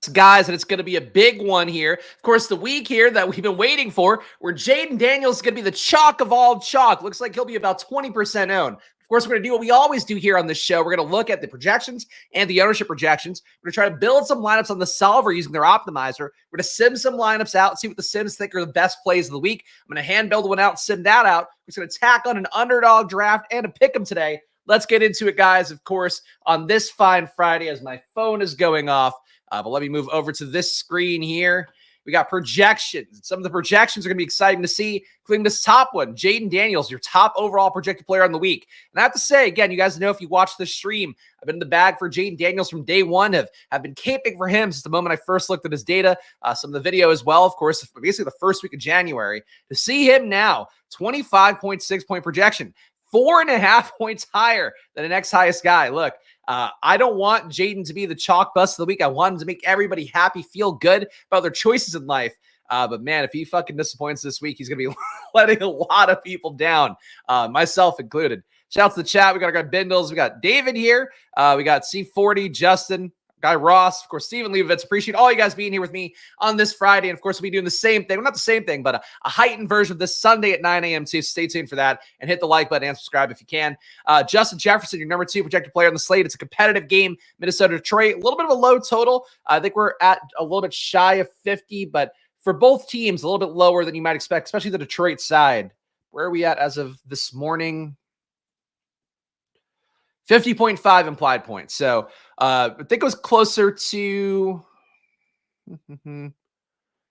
guys, and it's going to be a big one here. Of course, the week here that we've been waiting for, where Jaden Daniels is going to be the chalk of all chalk. Looks like he'll be about 20% owned. Of course, we're going to do what we always do here on this show. We're going to look at the projections and the ownership projections. We're going to try to build some lineups on the solver using their optimizer. We're going to sim some lineups out, see what the sims think are the best plays of the week. I'm going to hand build one out, sim that out. We're going to tack on an underdog draft and a pick 'em today. Let's get into it, guys, of course, on this fine Friday as my phone is going off. But let me move over to this screen here. We got projections. Some of the projections are going to be exciting to see, including this top one, Jaden Daniels, your top overall projected player on the week. And I have to say, again, you guys know if you watch the stream, I've been in the bag for Jaden Daniels from day one. Have been caping for him since the moment I first looked at his data, some of the video as well, of course, basically the first week of January. To see him now, 25.6 point projection, 4.5 points higher than the next highest guy. Look, I don't want Jaden to be the chalk bust of the week. I want him to make everybody happy, feel good about their choices in life. But man, if he fucking disappoints this week, he's going to be letting a lot of people down, myself included. Shout out to the chat. We got our guy Bindles. We got David here. We got C40, Justin, Guy Ross, of course, Steven Leibovitz. Appreciate all you guys being here with me on this Friday. And of course, we'll be doing the same thing. Well, not the same thing, but a heightened version of this Sunday at 9 a.m. too. Stay tuned for that and hit the like button and subscribe if you can. Justin Jefferson, your number 2 projected player on the slate. It's a competitive game. Minnesota, Detroit, a little bit of a low total. I think we're at a little bit shy of 50, but for both teams, a little bit lower than you might expect, especially the Detroit side. Where are we at as of this morning? 50.5 implied points. So I think it was closer to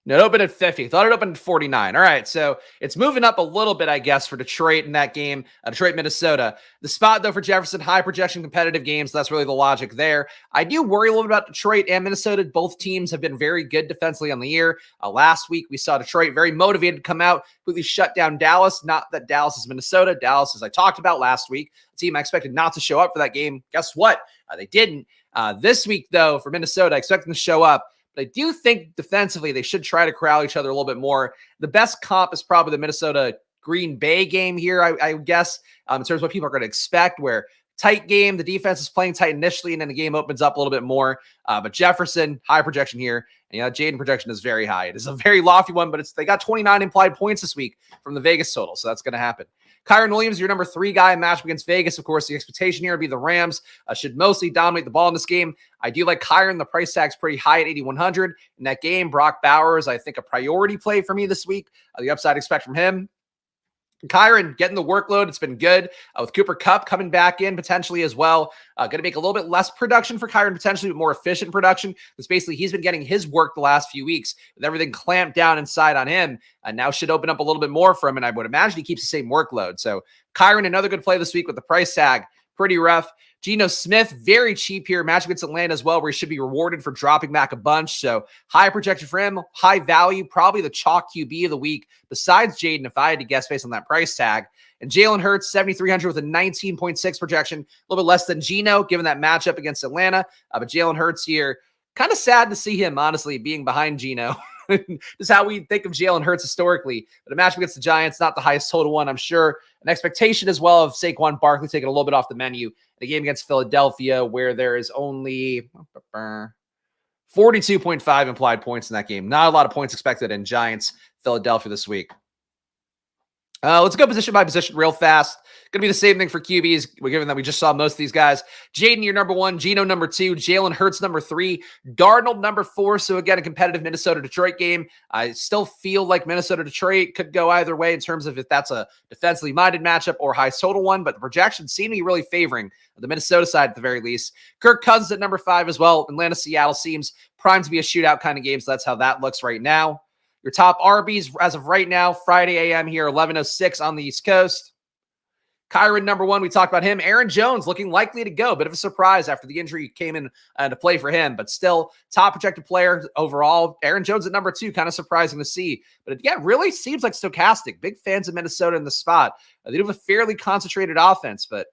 no, it opened at 50. Thought it opened at 49. All right, so it's moving up a little bit, I guess, for Detroit in that game, Detroit, Minnesota. The spot, though, for Jefferson, high projection competitive games. So that's really the logic there. I do worry a little bit about Detroit and Minnesota. Both teams have been very good defensively on the year. Last week, we saw Detroit very motivated to come out, completely shut down Dallas. Not that Dallas is Minnesota. Dallas, as I talked about last week, a team I expected not to show up for that game. Guess what? They didn't. This week, though, for Minnesota, I expect them to show up. But I do think defensively they should try to corral each other a little bit more. The best comp is probably the Minnesota Green Bay game here, I guess, in terms of what people are going to expect, where tight game, the defense is playing tight initially, and then the game opens up a little bit more. But Jefferson, high projection here. And Jaden projection is very high. It is a very lofty one, but they got 29 implied points this week from the Vegas total, so that's going to happen. Kyron Williams, your number 3 guy, matchup against Vegas. Of course, the expectation here would be the Rams should mostly dominate the ball in this game. I do like Kyron. The price tag's pretty high at 8,100 in that game. Brock Bowers, I think, a priority play for me this week. The upside expect from him. Kyron getting the workload. It's been good with Cooper Kupp coming back in potentially as well. Going to make a little bit less production for Kyron, potentially, but more efficient production because basically he's been getting his work the last few weeks with everything clamped down inside on him. And now should open up a little bit more for him. And I would imagine he keeps the same workload. So Kyron, another good play this week with the price tag. Pretty rough. Geno Smith, very cheap here. Match against Atlanta as well, where he should be rewarded for dropping back a bunch. So high projection for him, high value, probably the chalk QB of the week, besides Jaden, if I had to guess based on that price tag. And Jalen Hurts, 7,300 with a 19.6 projection, a little bit less than Geno, given that matchup against Atlanta. But Jalen Hurts here, kind of sad to see him, honestly, being behind Geno. This is how we think of Jalen Hurts historically. But a matchup against the Giants, not the highest total one, I'm sure. An expectation as well of Saquon Barkley taking a little bit off the menu. The game against Philadelphia, where there is only 42.5 implied points in that game. Not a lot of points expected in Giants, Philadelphia this week. Let's go position by position real fast. Going to be the same thing for QBs, given that we just saw most of these guys. Jaden, your number 1. Geno, number 2. Jalen Hurts, number 3. Darnold, number 4. So again, a competitive Minnesota-Detroit game. I still feel like Minnesota-Detroit could go either way in terms of if that's a defensively minded matchup or high total one, but the projections seem to be really favoring the Minnesota side at the very least. Kirk Cousins at number 5 as well. Atlanta-Seattle seems primed to be a shootout kind of game, so that's how that looks right now. Your top RBs as of right now, Friday a.m. here, 11:06 on the East Coast. Kyron, number 1, we talked about him. Aaron Jones looking likely to go. Bit of a surprise after the injury came in to play for him, but still top projected player overall. Aaron Jones at number 2, kind of surprising to see. But it, really seems like stochastic. Big fans of Minnesota in the spot. They do have a fairly concentrated offense, but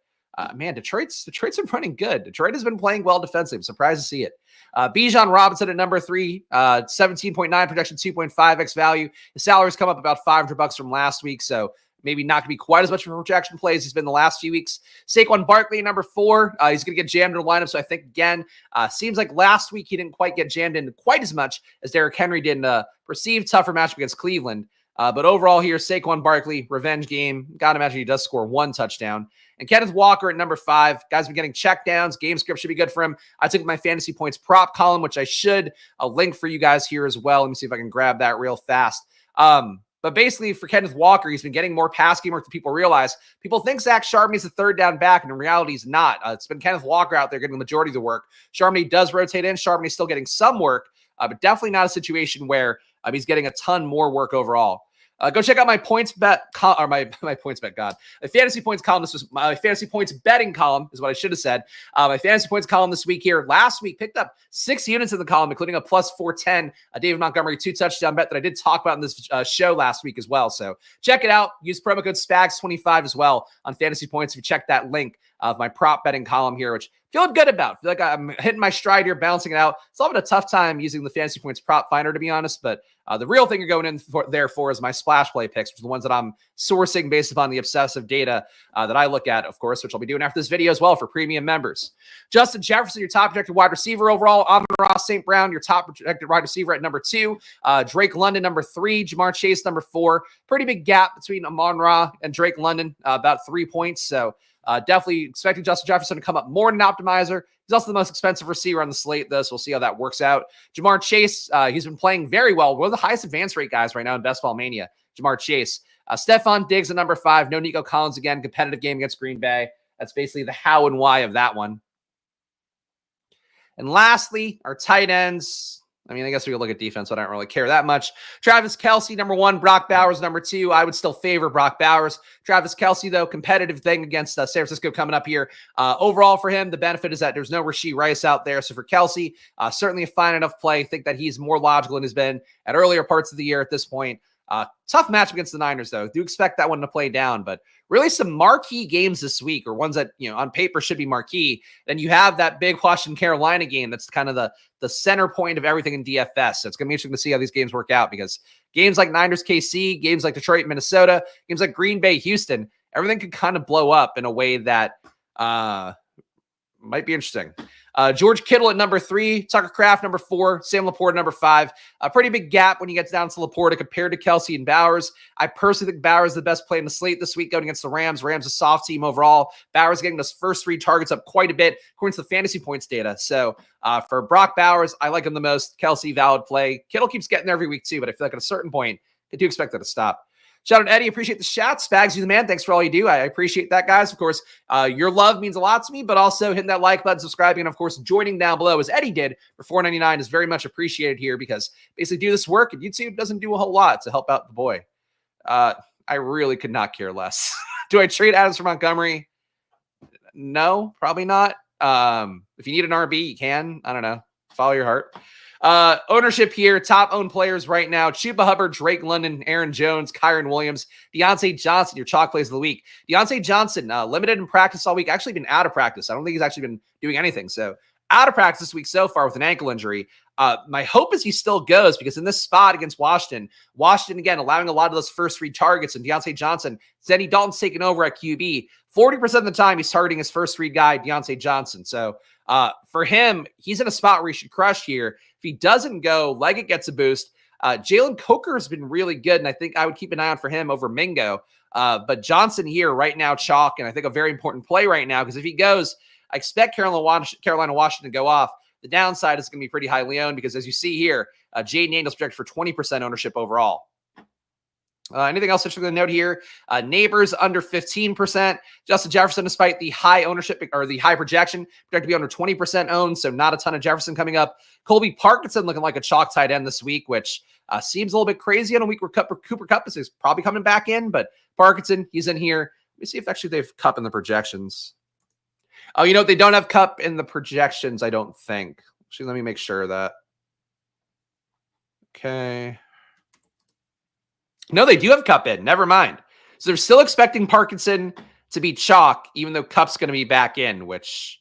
man, Detroit's been running good. Detroit has been playing well defensively. I'm surprised to see it. Bijan Robinson at number 3, 17.9 projection, 2.5x value. His salary's come up about $500 from last week, so maybe not going to be quite as much of a projection play as he's been the last few weeks. Saquon Barkley, number 4. He's going to get jammed in the lineup. So I think, again, seems like last week he didn't quite get jammed in quite as much as Derrick Henry did in a perceived tougher matchup against Cleveland. But overall here, Saquon Barkley, revenge game. Got to imagine he does score 1 touchdown. And Kenneth Walker at number 5. Guys been getting check downs. Game script should be good for him. I took my fantasy points prop column, which I should link for you guys here as well. Let me see if I can grab that real fast. But basically for Kenneth Walker, he's been getting more pass game work than people realize. People think Zach Charbonnet is a third down back, and in reality he's not. It's been Kenneth Walker out there getting the majority of the work. Charbonnet does rotate in. Charbonnet's still getting some work, but definitely not a situation where he's getting a ton more work overall. Go check out my points bet, or my points bet, God. My fantasy points column, this was my fantasy points betting column, is what I should have said. My fantasy points column this week here. Last week, picked up 6 units in the column, including a plus 410, a David Montgomery 2 touchdown bet that I did talk about in this show last week as well. So check it out. Use promo code SPAGS25 as well on fantasy points. If you check that link of my prop betting column here, which feeling good about. Feel like I'm hitting my stride here, balancing it out. It's having a tough time using the fantasy points prop finder, to be honest, but the real thing you're going in there for is my splash play picks, which are the ones that I'm sourcing based upon the obsessive data that I look at, of course, which I'll be doing after this video as well for premium members. Justin Jefferson, your top projected wide receiver overall. Amon-Ra St. Brown, your top projected wide receiver at number 2. Drake London, number 3. Jamar Chase, number 4. Pretty big gap between Amon-Ra and Drake London, about 3 points. So definitely expecting Justin Jefferson to come up more than an optimizer. He's also the most expensive receiver on the slate, though, so we'll see how that works out. Jamar Chase, he's been playing very well. One of the highest advance rate guys right now in Best Ball Mania, Jamar Chase. Stephon Diggs at number 5. No Nico Collins again. Competitive game against Green Bay. That's basically the how and why of that one. And lastly, our tight ends. I mean, I guess we could look at defense, but I don't really care that much. Travis Kelce, number 1. Brock Bowers, number 2. I would still favor Brock Bowers. Travis Kelce, though, competitive thing against San Francisco coming up here. Overall for him, the benefit is that there's no Rashee Rice out there. So for Kelce, certainly a fine enough play. I think that he's more logical than has been at earlier parts of the year at this point. Tough match against the Niners, though. Do expect that one to play down, but really some marquee games this week, or ones that, on paper should be marquee. Then you have that big Washington Carolina game. That's kind of the center point of everything in DFS. So it's going to be interesting to see how these games work out, because games like Niners KC, games like Detroit Minnesota, games like Green Bay Houston, everything could kind of blow up in a way that might be interesting. George Kittle at number 3, Tucker Kraft number 4, Sam Laporta number 5. A pretty big gap when you get down to Laporta compared to Kelce and Bowers. I personally think Bowers is the best play in the slate this week going against the Rams. Rams a soft team overall. Bowers getting those first 3 targets up quite a bit according to the fantasy points data. So for Brock Bowers, I like him the most. Kelce, valid play. Kittle keeps getting there every week too, but I feel like at a certain point, I do expect that to stop. Shout out Eddie. Appreciate the shout. Spags, you the man. Thanks for all you do. I appreciate that, guys. Of course, your love means a lot to me, but also hitting that like button, subscribing, and of course, joining down below as Eddie did for $4.99 is very much appreciated here, because basically do this work and YouTube doesn't do a whole lot to help out the boy. I really could not care less. Do I trade Adams for Montgomery? No, probably not. If you need an RB, you can. I don't know. Follow your heart. Ownership here, top owned players right now: Chuba Hubbard, Drake London, Aaron Jones, Kyron Williams, Deontay Johnson, your chalk plays of the week. Deontay Johnson, limited in practice all week, actually been out of practice. I don't think he's actually been doing anything. So out of practice this week so far with an ankle injury. My hope is he still goes, because in this spot against Washington, again, allowing a lot of those first 3 targets, and Deontay Johnson, Zenny Dalton's taken over at QB. 40% of the time he's targeting his first 3 guy, Deontay Johnson. So for him, he's in a spot where he should crush here. If he doesn't go, Leggett gets a boost. Jalen Coker has been really good, and I think I would keep an eye on for him over Mingo. But Johnson here right now, chalk, and I think a very important play right now, because if he goes, I expect Carolina, Washington to go off. The downside is going to be pretty highly owned, because as you see here, Jaden Daniels projected for 20% ownership overall. Anything else interesting to note here? Neighbors under 15%. Justin Jefferson, despite the high ownership or the high projection, projected to be under 20% owned, so not a ton of Jefferson coming up. Colby Parkinson looking like a chalk tight end this week, which seems a little bit crazy on a week where Cooper Kupp is probably coming back in, but Parkinson, he's in here. Let me see if actually they have Kupp in the projections. Oh, they don't have Kupp in the projections, I don't think. Actually, let me make sure of that. Okay. No, they do have Kupp in. Never mind. So they're still expecting Parkinson to be chalk, even though Kupp's going to be back in, which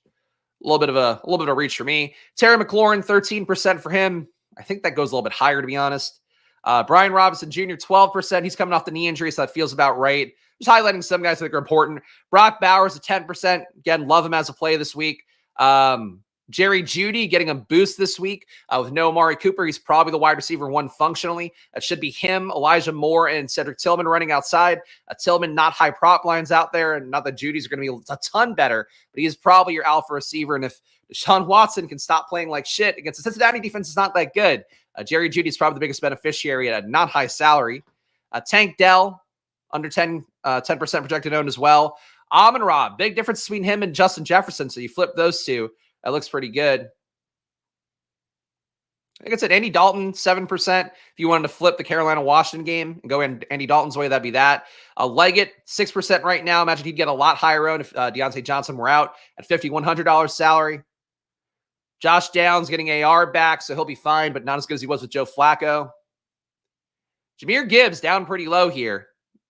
a little bit of a reach for me. Terry McLaurin, 13% for him. I think that goes a little bit higher, to be honest. Brian Robinson Jr., 12%. He's coming off the knee injury, so that feels about right. just highlighting some guys that are important. Brock Bowers at 10%. Again, love him as a play this week. Jerry Jeudy getting a boost this week with no Amari Cooper. He's probably the wide receiver one functionally. That should be him, Elijah Moore, and Cedric Tillman running outside. Tillman, not high prop lines out there, and not that Judy's are going to be a ton better, but he is probably your alpha receiver. And if Deshaun Watson can stop playing like shit against the Cincinnati defense, is not that good. Jerry Jeudy is probably the biggest beneficiary at a not high salary. Tank Dell, under 10% projected owned as well. Amon-Ra, big difference between him and Justin Jefferson. So you flip those two. That looks pretty good. Like I said, Andy Dalton, 7%. If you wanted to flip the Carolina-Washington game and go in Andy Dalton's way, that'd be that. Leggett, 6% right now. Imagine he'd get a lot higher owned if Deontay Johnson were out at $5,100 salary. Josh Downs getting AR back, so he'll be fine, but not as good as he was with Joe Flacco. Jahmyr Gibbs down pretty low here.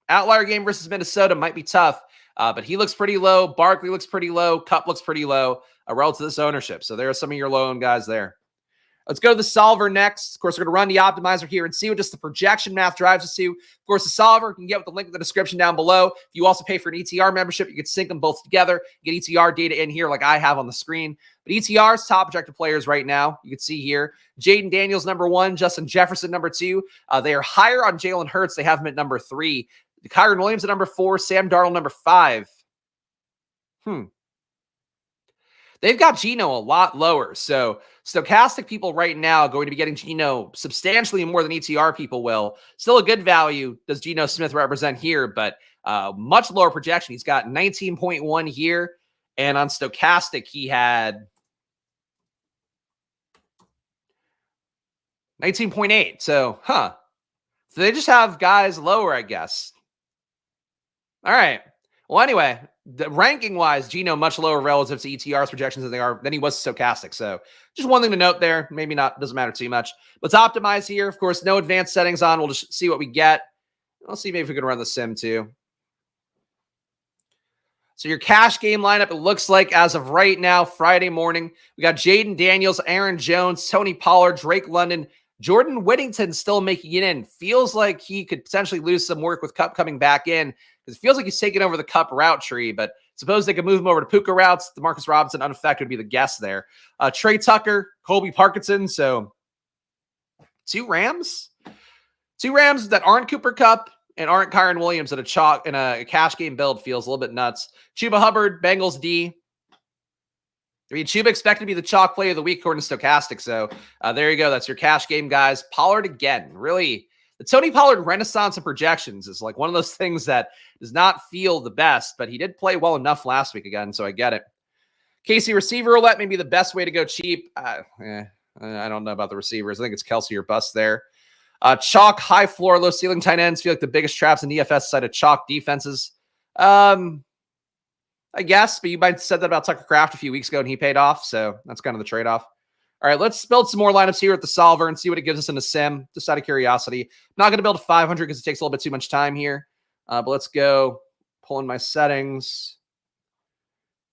Outlier game versus Minnesota might be tough, but he looks pretty low. Barkley looks pretty low. Kupp looks pretty low relative to this ownership. So there are some of your low-owned guys there. Let's go to the solver next. Of course, we're going to run the optimizer here and see what just the projection math drives us to. Of course, the solver you can get with the link in the description down below. If you also pay for an ETR membership, you can sync them both together, get ETR data in here like I have on the screen. But ETR's top projected players right now, you can see here, Jaden Daniels, number 1, Justin Jefferson, number 2. They are higher on Jalen Hurts. They have him at number 3. Kyron Williams at number 4, Sam Darnold, number 5. They've got Geno a lot lower. So stochastic people right now are going to be getting Geno substantially more than ETR people will. Still a good value does Geno Smith represent here, but much lower projection. He's got 19.1 here. And on stochastic, he had 19.8. So, So they just have guys lower, I guess. All right. Well, anyway, the ranking-wise, Geno much lower relative to ETR's projections than he was stochastic. So just one thing to note there. Maybe not, doesn't matter too much. Let's optimize here. Of course, no advanced settings on. We'll just see what we get. We'll see maybe if we can run the sim too. So your cash game lineup, it looks like as of right now, Friday morning, we got Jaden Daniels, Aaron Jones, Tony Pollard, Drake London, Jordan Whittington still making it in. Feels like he could potentially lose some work with Kupp coming back in, because it feels like he's taking over the Kupp route tree, but suppose they could move him over to Puka routes. Demarcus Robinson, unaffected, would be the guess there. Trey Tucker, Colby Parkinson. So two Rams that aren't Cooper Kupp and aren't Kyron Williams at a cash game build feels a little bit nuts. Chuba Hubbard, Bengals D. I mean, Chuba expected to be the chalk play of the week according to Stochastic. So there you go. That's your cash game, guys. Pollard again. Really, the Tony Pollard renaissance of projections is like one of those things that does not feel the best, but he did play well enough last week again, so I get it. Casey receiver roulette may be the best way to go cheap. I don't know about the receivers. I think it's Kelsey or bust there. Chalk, high floor, low ceiling tight ends feel like the biggest traps in DFS side of chalk defenses. I guess, but you might have said that about Tucker Kraft a few weeks ago and he paid off, so that's kind of the trade-off. All right, let's build some more lineups here at the solver and see what it gives us in a sim, just out of curiosity. I'm not going to build a 500 because it takes a little bit too much time here, but let's go pull in my settings,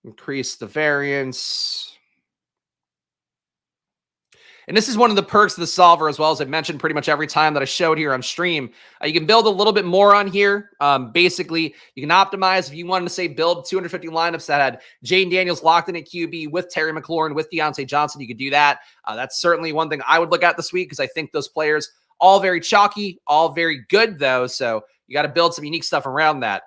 increase the variance. And this is one of the perks of the solver, as well as I mentioned pretty much every time that I showed here on stream. You can build a little bit more on here. Basically, you can optimize if you wanted to say build 250 lineups that had Jaden Daniels locked in at QB with Terry McLaurin, with Deontay Johnson. You could do that. That's certainly one thing I would look at this week because I think those players all very chalky, all very good though. So you got to build some unique stuff around that.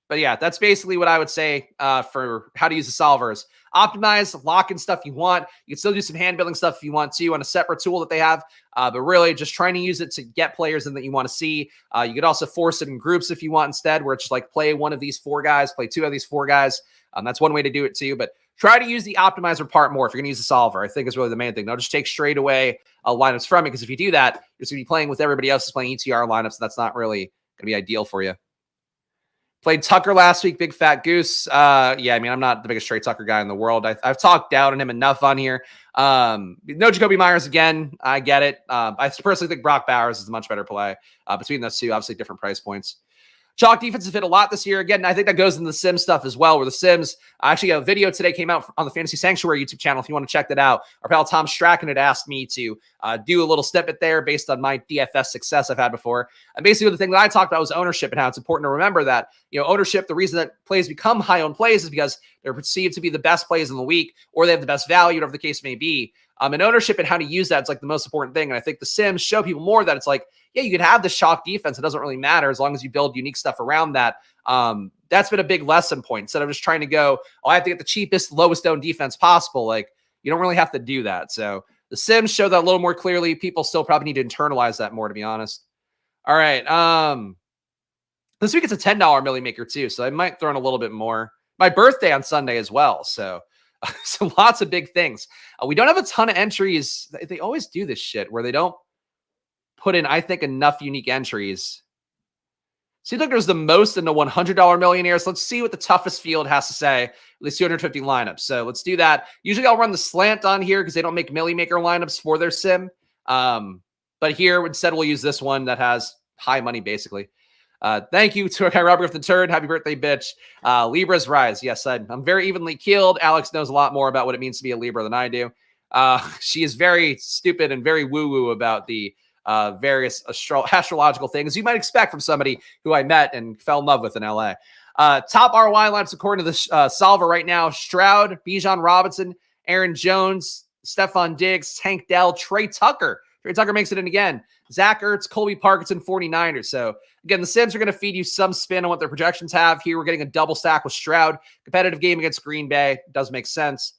But yeah, that's basically what I would say for how to use the solvers. Optimize, lock in stuff you want. You can still do some hand building stuff if you want to on a separate tool that they have. But really just trying to use it to get players in that you want to see. You could also force it in groups if you want instead, where it's just like play one of these 4 guys, play 2 of these 4 guys. That's one way to do it too. But try to use the optimizer part more if you're going to use the solver. I think is really the main thing. Don't just take straight away lineups from it, because if you do that, you're just going to be playing with everybody else who's playing ETR lineups. And that's not really going to be ideal for you. Played Tucker last week, big fat goose. Yeah, I mean, I'm not the biggest Trey Tucker guy in the world. I've talked down on him enough on here. No Jacoby Myers again. I get it. I personally think Brock Bowers is a much better play. Between those two, obviously different price points. Chalk defense has hit a lot this year. Again, I think that goes into the sim stuff as well, where the Sims, actually a video today came out on the Fantasy Sanctuary YouTube channel if you want to check that out. Our pal Tom Strachan had asked me to do a little snippet there based on my DFS success I've had before. And basically the thing that I talked about was ownership and how it's important to remember that, ownership, the reason that plays become high-owned plays is because they're perceived to be the best plays in the week, or they have the best value, whatever the case may be. And ownership and how to use that is like the most important thing. And I think the Sims show people more that it's like, yeah, you could have the chalk defense. It doesn't really matter as long as you build unique stuff around that. That's been a big lesson point. Instead of just trying to go, I have to get the cheapest, lowest owned defense possible. Like, you don't really have to do that. So the Sims show that a little more clearly. People still probably need to internalize that more, to be honest. All right. This week it's a $10 Millie Maker too, so I might throw in a little bit more. My birthday on Sunday as well, so lots of big things. We don't have a ton of entries. They always do this shit where they don't put in, I think, enough unique entries. Seems like there's the most in the $100 millionaires. Let's see what the toughest field has to say. At least 250 lineups. So let's do that. Usually I'll run the slant on here because they don't make Millie Maker lineups for their sim. But here instead we'll use this one that has high money basically. Thank you to Robert the Turd. Happy birthday, bitch. Libra's rise. Yes, I'm very evenly keeled. Alex knows a lot more about what it means to be a Libra than I do. She is very stupid and very woo-woo about the various astrological things you might expect from somebody who I met and fell in love with in LA. Top ROI lineups according to the solver right now: Stroud, Bijan Robinson, Aaron Jones, Stephon Diggs, Tank Dell, Trey Tucker. Trey Tucker makes it in again. Zach Ertz, Colby Parkinson, 49ers. So again, the Sims are going to feed you some spin on what their projections have. Here we're getting a double stack with Stroud. Competitive game against Green Bay. Does make sense.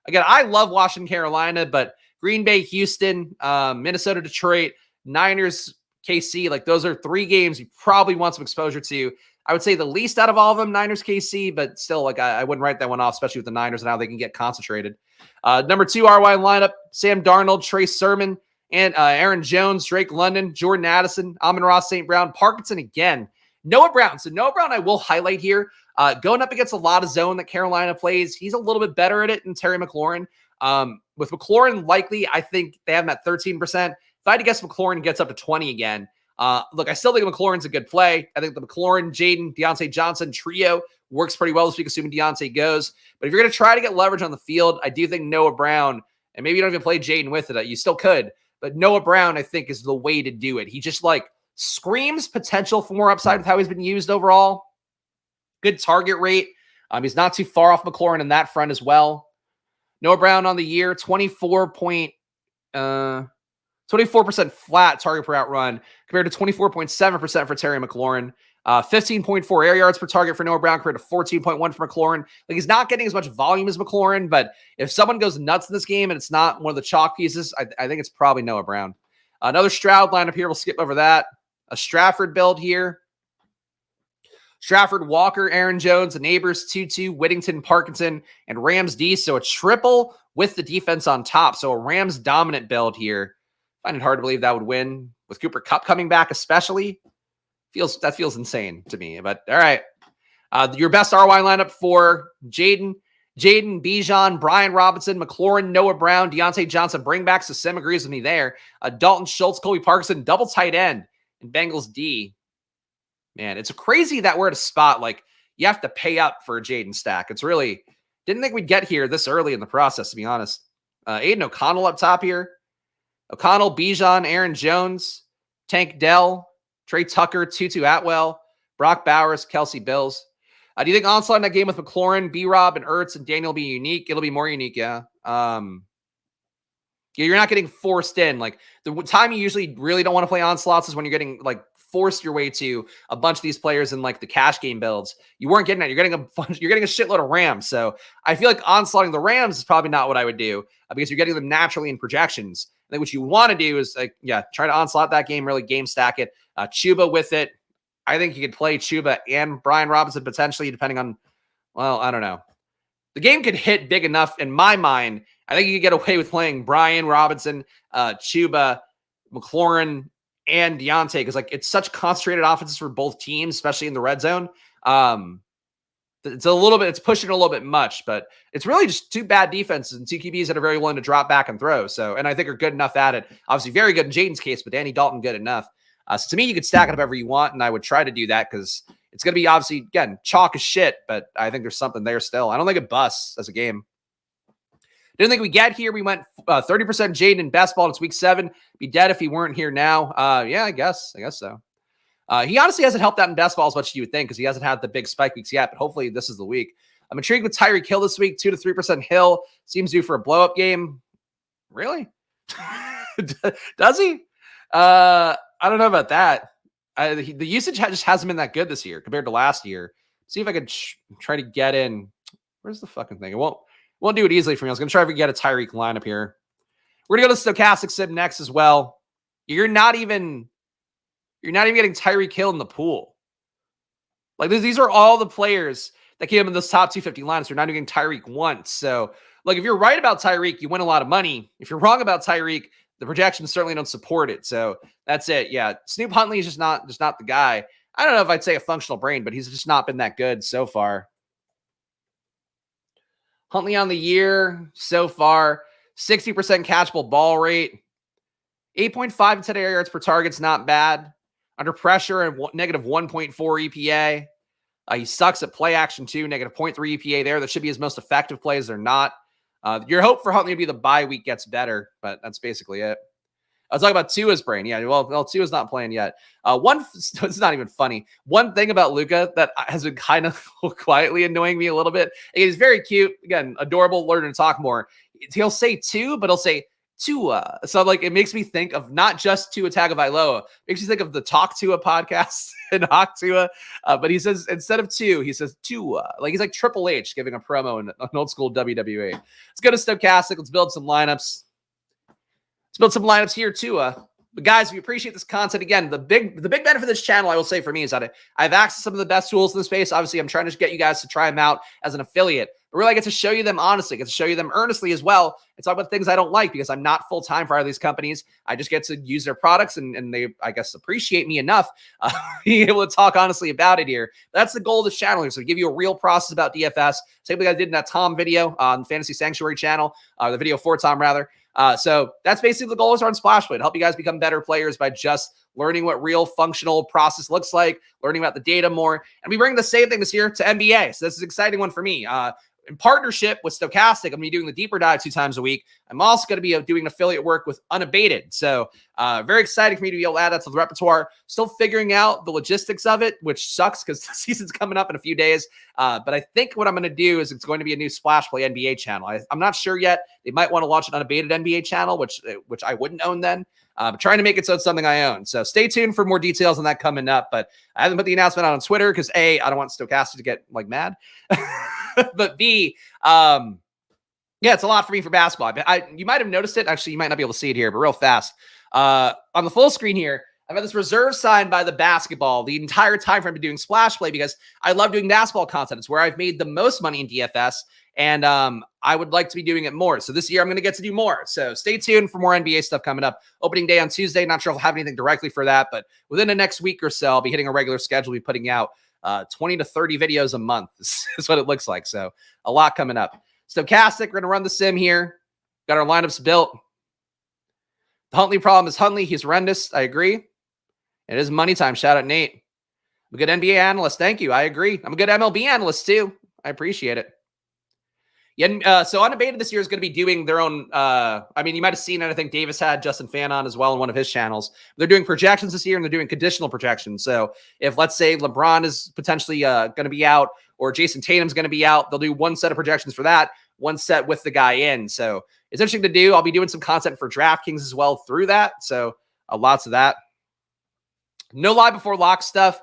Again, I love Washington, Carolina, but Green Bay, Houston, Minnesota, Detroit, Niners, KC, like those are three games you probably want some exposure to. I would say the least out of all of them, Niners, KC, but still, like I wouldn't write that one off, especially with the Niners and how they can get concentrated. Number 2 RY lineup: Sam Darnold, Trey Sermon, and Aaron Jones, Drake London, Jordan Addison, Amon-Ra St. Brown, Parkinson again. Noah Brown. So Noah Brown I will highlight here. Going up against a lot of zone that Carolina plays, he's a little bit better at it than Terry McLaurin. With McLaurin, likely, I think they have him at 13%. If I had to guess, McLaurin gets up to 20 again. Look, I still think McLaurin's a good play. I think the McLaurin, Jaden, Deontay Johnson trio works pretty well this week, assuming Deontay goes. But if you're going to try to get leverage on the field, I do think Noah Brown, and maybe you don't even play Jaden with it. You still could. But Noah Brown, I think, is the way to do it. He just screams potential for more upside with how he's been used overall. Good target rate. He's not too far off McLaurin in that front as well. Noah Brown on the year, 24% flat target per out run compared to 24.7% for Terry McLaurin. 15.4 air yards per target for Noah Brown compared to 14.1 for McLaurin. Like, he's not getting as much volume as McLaurin, but if someone goes nuts in this game and it's not one of the chalk pieces, I think it's probably Noah Brown. Another Stroud lineup here. We'll skip over that. A Stafford build here. Stafford, Walker, Aaron Jones, Neighbors, Tutu, Whittington, Parkinson, and Rams D. So a triple with the defense on top. So a Rams dominant build here. I find it hard to believe that would win with Cooper Kupp coming back, especially. That feels insane to me. But all right. Your best ROI lineup for Jaden, Bijan, Brian Robinson, McLaurin, Noah Brown, Deontay Johnson, bring back. So Sim agrees with me there. Dalton Schultz, Colby Parkinson, double tight end, and Bengals D. Man, it's crazy that we're at a spot like you have to pay up for a Jaden stack. It's really, didn't think we'd get here this early in the process, to be honest. Aiden O'Connell up top here. O'Connell, Bijan, Aaron Jones, Tank Dell, Trey Tucker, Tutu Atwell, Brock Bowers, Kelsey Bills. Do you think onslaught in that game with McLaurin, B-Rob, and Ertz and Daniel will be unique? It'll be more unique, yeah. You're not getting forced in. Like, the time you usually really don't want to play onslaughts is when you're getting forced your way to a bunch of these players in the cash game builds. You weren't getting that. You're getting a shitload of Rams. So I feel like onslaughting the Rams is probably not what I would do because you're getting them naturally in projections. I think what you want to do is try to onslaught that game, really game stack it. Chuba with it. I think you could play Chuba and Brian Robinson potentially, depending on, well, I don't know. The game could hit big enough in my mind. I think you could get away with playing Brian Robinson, Chuba, McLaurin, and Deontay, because it's such concentrated offenses for both teams, especially in the red zone. It's pushing a little bit much, but it's really just two bad defenses and two QBs that are very willing to drop back and throw. So, and I think are good enough at it. Obviously very good in Jaden's case, but Danny Dalton good enough. So to me, you could stack it up however you want, and I would try to do that because it's going to be obviously, again, chalk as shit, but I think there's something there still. I don't think it busts as a game. Didn't think we get here. We went 30% Jaden in best ball. It's week 7. Be dead if he weren't here now. Yeah, I guess so. He honestly hasn't helped out in best ball as much as you would think because he hasn't had the big spike weeks yet, but hopefully this is the week. I'm intrigued with Tyreek Hill this week, 2 to 3% Hill. Seems due for a blow-up game. Really? Does he? I don't know about that. The usage just hasn't been that good this year compared to last year. See if I could try to get in. Where's the fucking thing? It won't do it easily for me. I was going to try to get a Tyreek lineup here. We're going to go to Stochastic Sim next as well. You're not even getting Tyreek Hill in the pool. Like these are all the players that came in those top 250 lineups. You're not even getting Tyreek once. So like if you're right about Tyreek, you win a lot of money. If you're wrong about Tyreek, the projections certainly don't support it. So that's it. Yeah. Snoop Huntley is just not the guy. I don't know if I'd say a functional brain, but he's just not been that good so far. Huntley on the year so far, 60% catchable ball rate, 8.5 intended air yards per target's not bad. Under pressure and negative 1.4 EPA. He sucks at play action too, negative 0.3 EPA there. That should be his most effective plays. They're not. Your hope for Huntley to be the bye week gets better, but that's basically it. I was talking about Tua's brain. Yeah, well, Tua's not playing yet. It's not even funny. One thing about Luka that has been kind of quietly annoying me a little bit. He's very cute. Again, adorable, learning to talk more. He'll say two, but he'll say Tua. So like it makes me think of not just Tua Tagovailoa. It makes me think of the Talk Tua podcast and Hawk Tua. But he says instead of two, he says Tua. Like he's like Triple H giving a promo in an old school WWE. Let's go to Stochastic. Let's build some lineups. Let's build some lineups here too. But guys, if you appreciate this content, again, the big benefit of this channel, I will say for me, is that I have access to some of the best tools in the space. Obviously, I'm trying to get you guys to try them out as an affiliate. But really, I get to show you them honestly. I get to show you them earnestly as well. And talk about things I don't like because I'm not full-time for either of these companies. I just get to use their products and they, I guess, appreciate me enough being able to talk honestly about it here. That's the goal of this channel here. So to give you a real process about DFS. Same thing I did in that Tom video on the Fantasy Sanctuary channel, the video for Tom rather. So that's basically the goal is on Splashplay, to help you guys become better players by just learning what real functional process looks like, learning about the data more. And we bring the same thing this year to NBA. So this is an exciting one for me. In partnership with Stochastic, I'm going to be doing the deeper dive 2 times a week. I'm also going to be doing affiliate work with Unabated. So very exciting for me to be able to add that to the repertoire. Still figuring out the logistics of it, which sucks because the season's coming up in a few days. But I think what I'm going to do is it's going to be a new Splashplay NBA channel. I'm not sure yet. They might want to launch an Unabated NBA channel, which I wouldn't own then. But trying to make it so it's something I own. So stay tuned for more details on that coming up. But I haven't put the announcement out on Twitter because A, I don't want Stochastic to get like mad. But B, yeah, it's a lot for me for basketball. You might have noticed it. Actually, you might not be able to see it here, but real fast. On the full screen here, I've had this reserve signed by the basketball the entire time frame I've been doing Splashplay because I love doing basketball content. It's where I've made the most money in DFS, and I would like to be doing it more. So this year, I'm going to get to do more. So stay tuned for more NBA stuff coming up. Opening day on Tuesday. Not sure if I'll have anything directly for that, but within the next week or so, I'll be hitting a regular schedule. Be putting out 20 to 30 videos a month is what it looks like. So a lot coming up. Stochastic, we're going to run the sim here. Got our lineups built. The Huntley problem is Huntley. He's horrendous. I agree. It is money time. Shout out, Nate. I'm a good NBA analyst. Thank you. I agree. I'm a good MLB analyst too. I appreciate it. Yeah, so Unabated this year is going to be doing their own, I mean, you might have seen it. I think Davis had Justin Fan on as well in one of his channels. They're doing projections this year, and they're doing conditional projections. So if, let's say, LeBron is potentially going to be out or Jason Tatum's going to be out, they'll do one set of projections for that, one set with the guy in. So it's interesting to do. I'll be doing some content for DraftKings as well through that. So lots of that. No lie before lock stuff.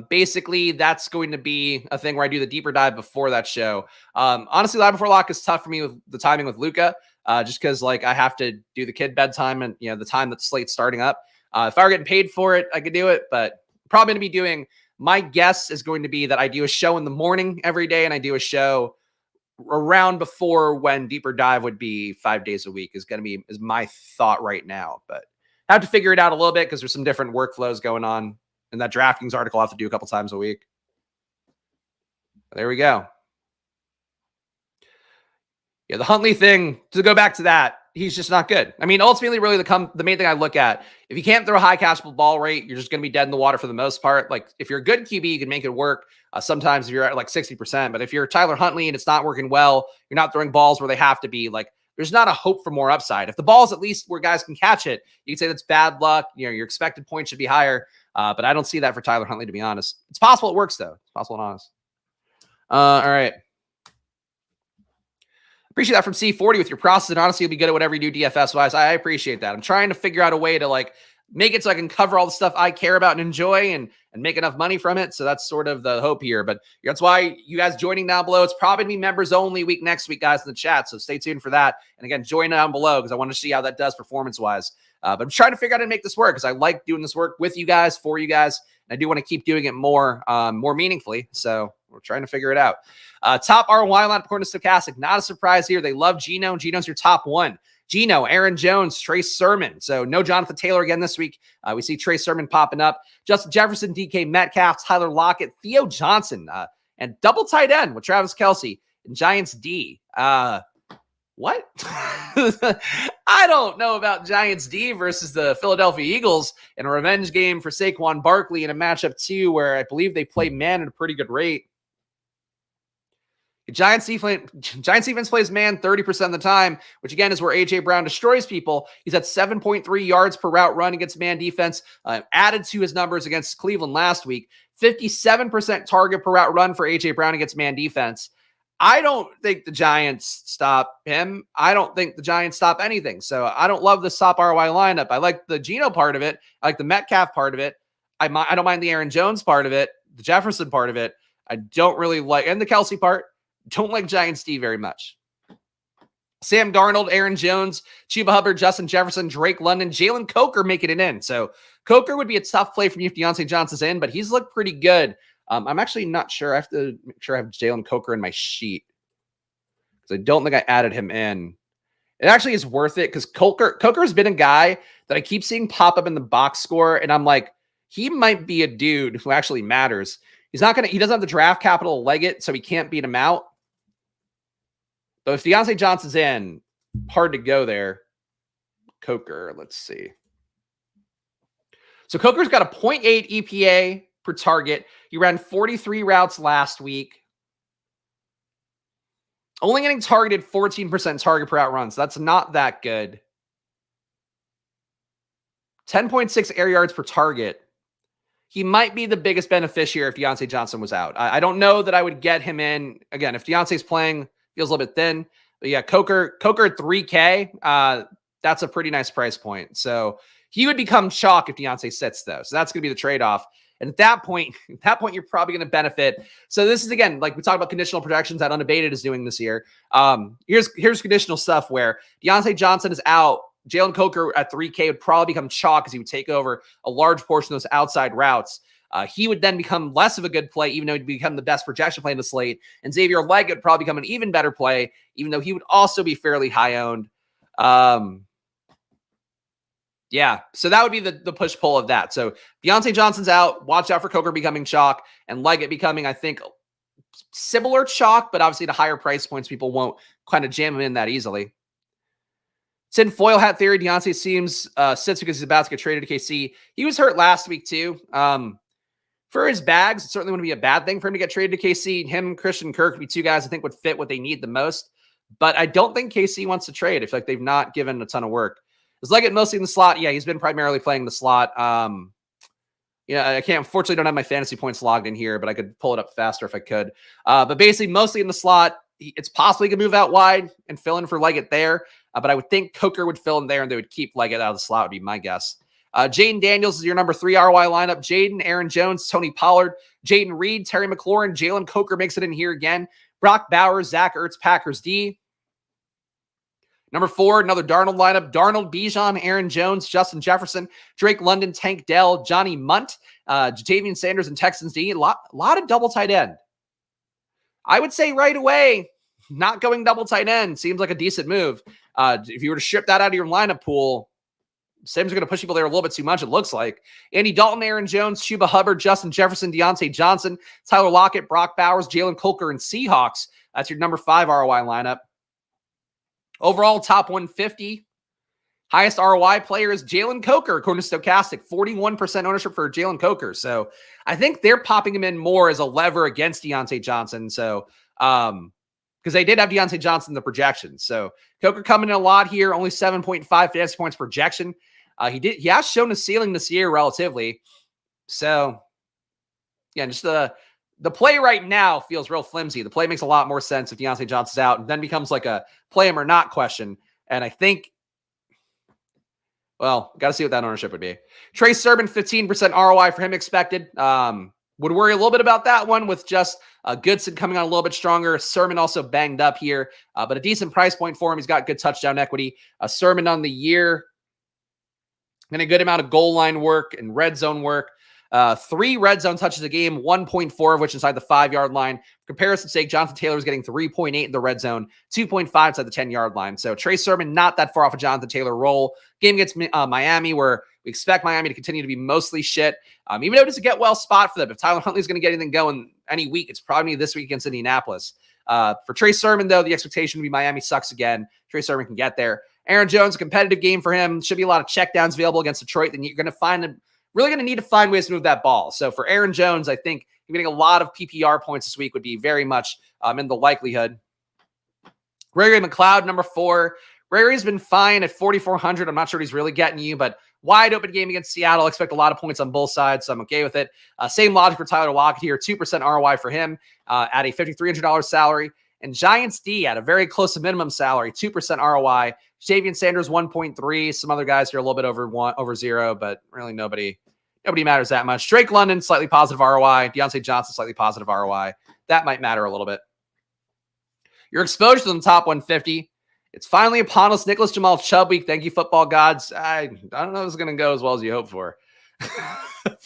Basically, that's going to be a thing where I do the deeper dive before that show. Honestly, lie before lock is tough for me with the timing with Luca, just because like I have to do the kid bedtime and the time that the slate's starting up. If I were getting paid for it, I could do it, but probably going to be doing. My guess is going to be that I do a show in the morning every day, and I do a show around before when deeper dive would be 5 days a week. Is my thought right now, but. I have to figure it out a little bit because there's some different workflows going on in that DraftKings article. I have to do a couple times a week. There we go. Yeah, the Huntley thing, to go back to that, he's just not good. I mean, ultimately, really the main thing I look at, if you can't throw a high catchable ball rate, you're just going to be dead in the water for the most part. Like if you're a good QB, you can make it work. Sometimes if you're at like 60%, but if you're Tyler Huntley and it's not working well, you're not throwing balls where they have to be, like there's not a hope for more upside. If the ball's at least where guys can catch it, you can say that's bad luck. You know, your expected points should be higher. But I don't see that for Tyler Huntley, to be honest. It's possible it works though. It's possible and honest. All right. Appreciate that from C40 with your process, and honestly, you'll be good at whatever you do DFS wise. I appreciate that. I'm trying to figure out a way to like make it so I can cover all the stuff I care about and enjoy and make enough money from it. So that's sort of the hope here. But that's why you guys joining down below. It's probably gonna be members only week next week, guys, in the chat. So stay tuned for that. And again, join down below because I want to see how that does performance wise. But I'm trying to figure out how to make this work because I like doing this work with you guys, for you guys. And I do want to keep doing it more meaningfully. So we're trying to figure it out. Top ROI line according to Stochastic. Not a surprise here. They love Geno. Geno's your top one. Geno, Aaron Jones, Trace Sermon. So no Jonathan Taylor again this week. We see Trace Sermon popping up. Justin Jefferson, DK Metcalf, Tyler Lockett, Theo Johnson, and double tight end with Travis Kelce and Giants D. What? I don't know about Giants D versus the Philadelphia Eagles in a revenge game for Saquon Barkley in a matchup too, where I believe they play man at a pretty good rate. Giants defense plays man 30% of the time, which again is where A.J. Brown destroys people. He's at 7.3 yards per route run against man defense, added to his numbers against Cleveland last week. 57% target per route run for A.J. Brown against man defense. I don't think the Giants stop him. I don't think the Giants stop anything. So I don't love the top ROI lineup. I like the Geno part of it. I like the Metcalf part of it. I don't mind the Aaron Jones part of it, the Jefferson part of it. I don't really like, and the Kelce part. Don't like Giants D very much. Sam Darnold, Aaron Jones, Chuba Hubbard, Justin Jefferson, Drake London, Jalen Coker making it in. So Coker would be a tough play for me if Deontay Johnson's in, but he's looked pretty good. I'm actually not sure. I have to make sure I have Jalen Coker in my sheet because I don't think I added him in. It actually is worth it because Coker has been a guy that I keep seeing pop up in the box score, and I'm like, he might be a dude who actually matters. He doesn't have the draft capital to leg it, so he can't beat him out. But if Deontay Johnson's in, hard to go there. Coker, let's see. So Coker's got a 0.8 EPA per target. He ran 43 routes last week. Only getting targeted 14% target per out run. So that's not that good. 10.6 air yards per target. He might be the biggest beneficiary if Deontay Johnson was out. I don't know that I would get him in. Again, if Deontay's playing, feels a little bit thin. But yeah, Coker at 3K, that's a pretty nice price point. So he would become chalk if Deontay sits, though. So that's going to be the trade-off. And at that point, you're probably going to benefit. So this is, again, like we talked about conditional projections that Unabated is doing this year. Here's conditional stuff where Deontay Johnson is out. Jalen Coker at 3K would probably become chalk because he would take over a large portion of those outside routes. He would then become less of a good play, even though he'd become the best projection play in the slate. And Xavier Leggett would probably become an even better play, even though he would also be fairly high owned. Yeah, so that would be the push-pull of that. So Deontay Johnson's out. Watch out for Coker becoming chalk and Leggett becoming, I think, similar chalk, but obviously at higher price points, people won't kind of jam him in that easily. Tin foil hat theory, Deontay seems sits because he's about to get traded to KC. He was hurt last week too. For his bags, it certainly wouldn't be a bad thing for him to get traded to KC. Him, Christian Kirk would be two guys I think would fit what they need the most. But I don't think KC wants to trade. I feel like they've not given a ton of work. Is Leggett mostly in the slot? Yeah, he's been primarily playing the slot. I can't, unfortunately, don't have my fantasy points logged in here, but I could pull it up faster if I could. But basically, mostly in the slot. It's possible he could move out wide and fill in for Leggett there. But I would think Coker would fill in there and they would keep Leggett out of the slot, would be my guess. Jaden Daniels is your number 3 ROI lineup. Jaden, Aaron Jones, Tony Pollard, Jaden Reed, Terry McLaurin, Jalen Coker makes it in here again. Brock Bowers, Zach Ertz, Packers D. Number 4, another Darnold lineup. Darnold, Bijan, Aaron Jones, Justin Jefferson, Drake London, Tank Dell, Johnny Munt, Jatavian Sanders, and Texans D. A lot of double tight end. I would say right away, not going double tight end seems like a decent move. If you were to strip that out of your lineup pool, Sims are going to push people there a little bit too much, it looks like. Andy Dalton, Aaron Jones, Chuba Hubbard, Justin Jefferson, Deontay Johnson, Tyler Lockett, Brock Bowers, Jalen Coker, and Seahawks. That's your number 5 ROI lineup. Overall, top 150. Highest ROI player is Jalen Coker, according to Stochastic. 41% ownership for Jalen Coker. So I think they're popping him in more as a lever against Deontay Johnson. So, because they did have Deontay Johnson in the projections. So Coker coming in a lot here, only 7.5 fantasy points projection. He has shown a ceiling this year relatively. So, yeah, just the play right now feels real flimsy. The play makes a lot more sense if Deontay Johnson's out, and then becomes like a play him or not question. And I think, well, got to see what that ownership would be. Trey Sermon, 15% ROI for him expected. Would worry a little bit about that one with just Goodson coming on a little bit stronger. Sermon also banged up here, but a decent price point for him. He's got good touchdown equity. Sermon on the year, and a good amount of goal line work and red zone work. 3 red zone touches a game, 1.4 of which inside the 5-yard line. For comparison's sake, Jonathan Taylor is getting 3.8 in the red zone, 2.5 inside the 10-yard line. So Trey Sermon, not that far off of Jonathan Taylor role. Game against Miami, where we expect Miami to continue to be mostly shit. Even though it doesn't get well spot for them. If Tyler Huntley's going to get anything going any week, it's probably this week against Indianapolis. For Trey Sermon, though, the expectation would be Miami sucks again. Trey Sermon can get there. Aaron Jones, competitive game for him. Should be a lot of checkdowns available against Detroit. Then you're going to find him really going to need to find ways to move that ball. So for Aaron Jones, I think getting a lot of PPR points this week would be very much in the likelihood. Ray McLeod, number 4. Ray's been fine at 4,400. I'm not sure what he's really getting you, but wide open game against Seattle. Expect a lot of points on both sides, so I'm okay with it. Same logic for Tyler Lockett here. 2% ROI for him at a $5,300 salary. And Giants D at a very close to minimum salary, 2% ROI. Javian Sanders, 1.3. Some other guys here a little bit over 0, but really nobody matters that much. Drake London, slightly positive ROI. Deontay Johnson, slightly positive ROI. That might matter a little bit. Your exposure to the top 150. It's finally upon us. Nicholas Jamal Chubb week. Thank you, football gods. I don't know if it's going to go as well as you hope for.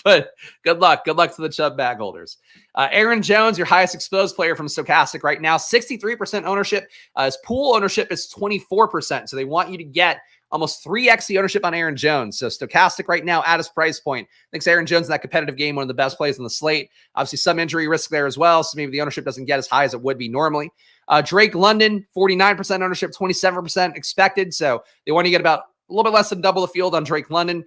But good luck. Good luck to the Chubb bag holders. Aaron Jones, your highest exposed player from Stochastic right now, 63% ownership. His pool ownership is 24%. So they want you to get almost 3x the ownership on Aaron Jones. So Stochastic right now at his price point thinks Aaron Jones in that competitive game, one of the best plays on the slate. Obviously some injury risk there as well. So maybe the ownership doesn't get as high as it would be normally. Drake London, 49% ownership, 27% expected. So they want to get about a little bit less than double the field on Drake London.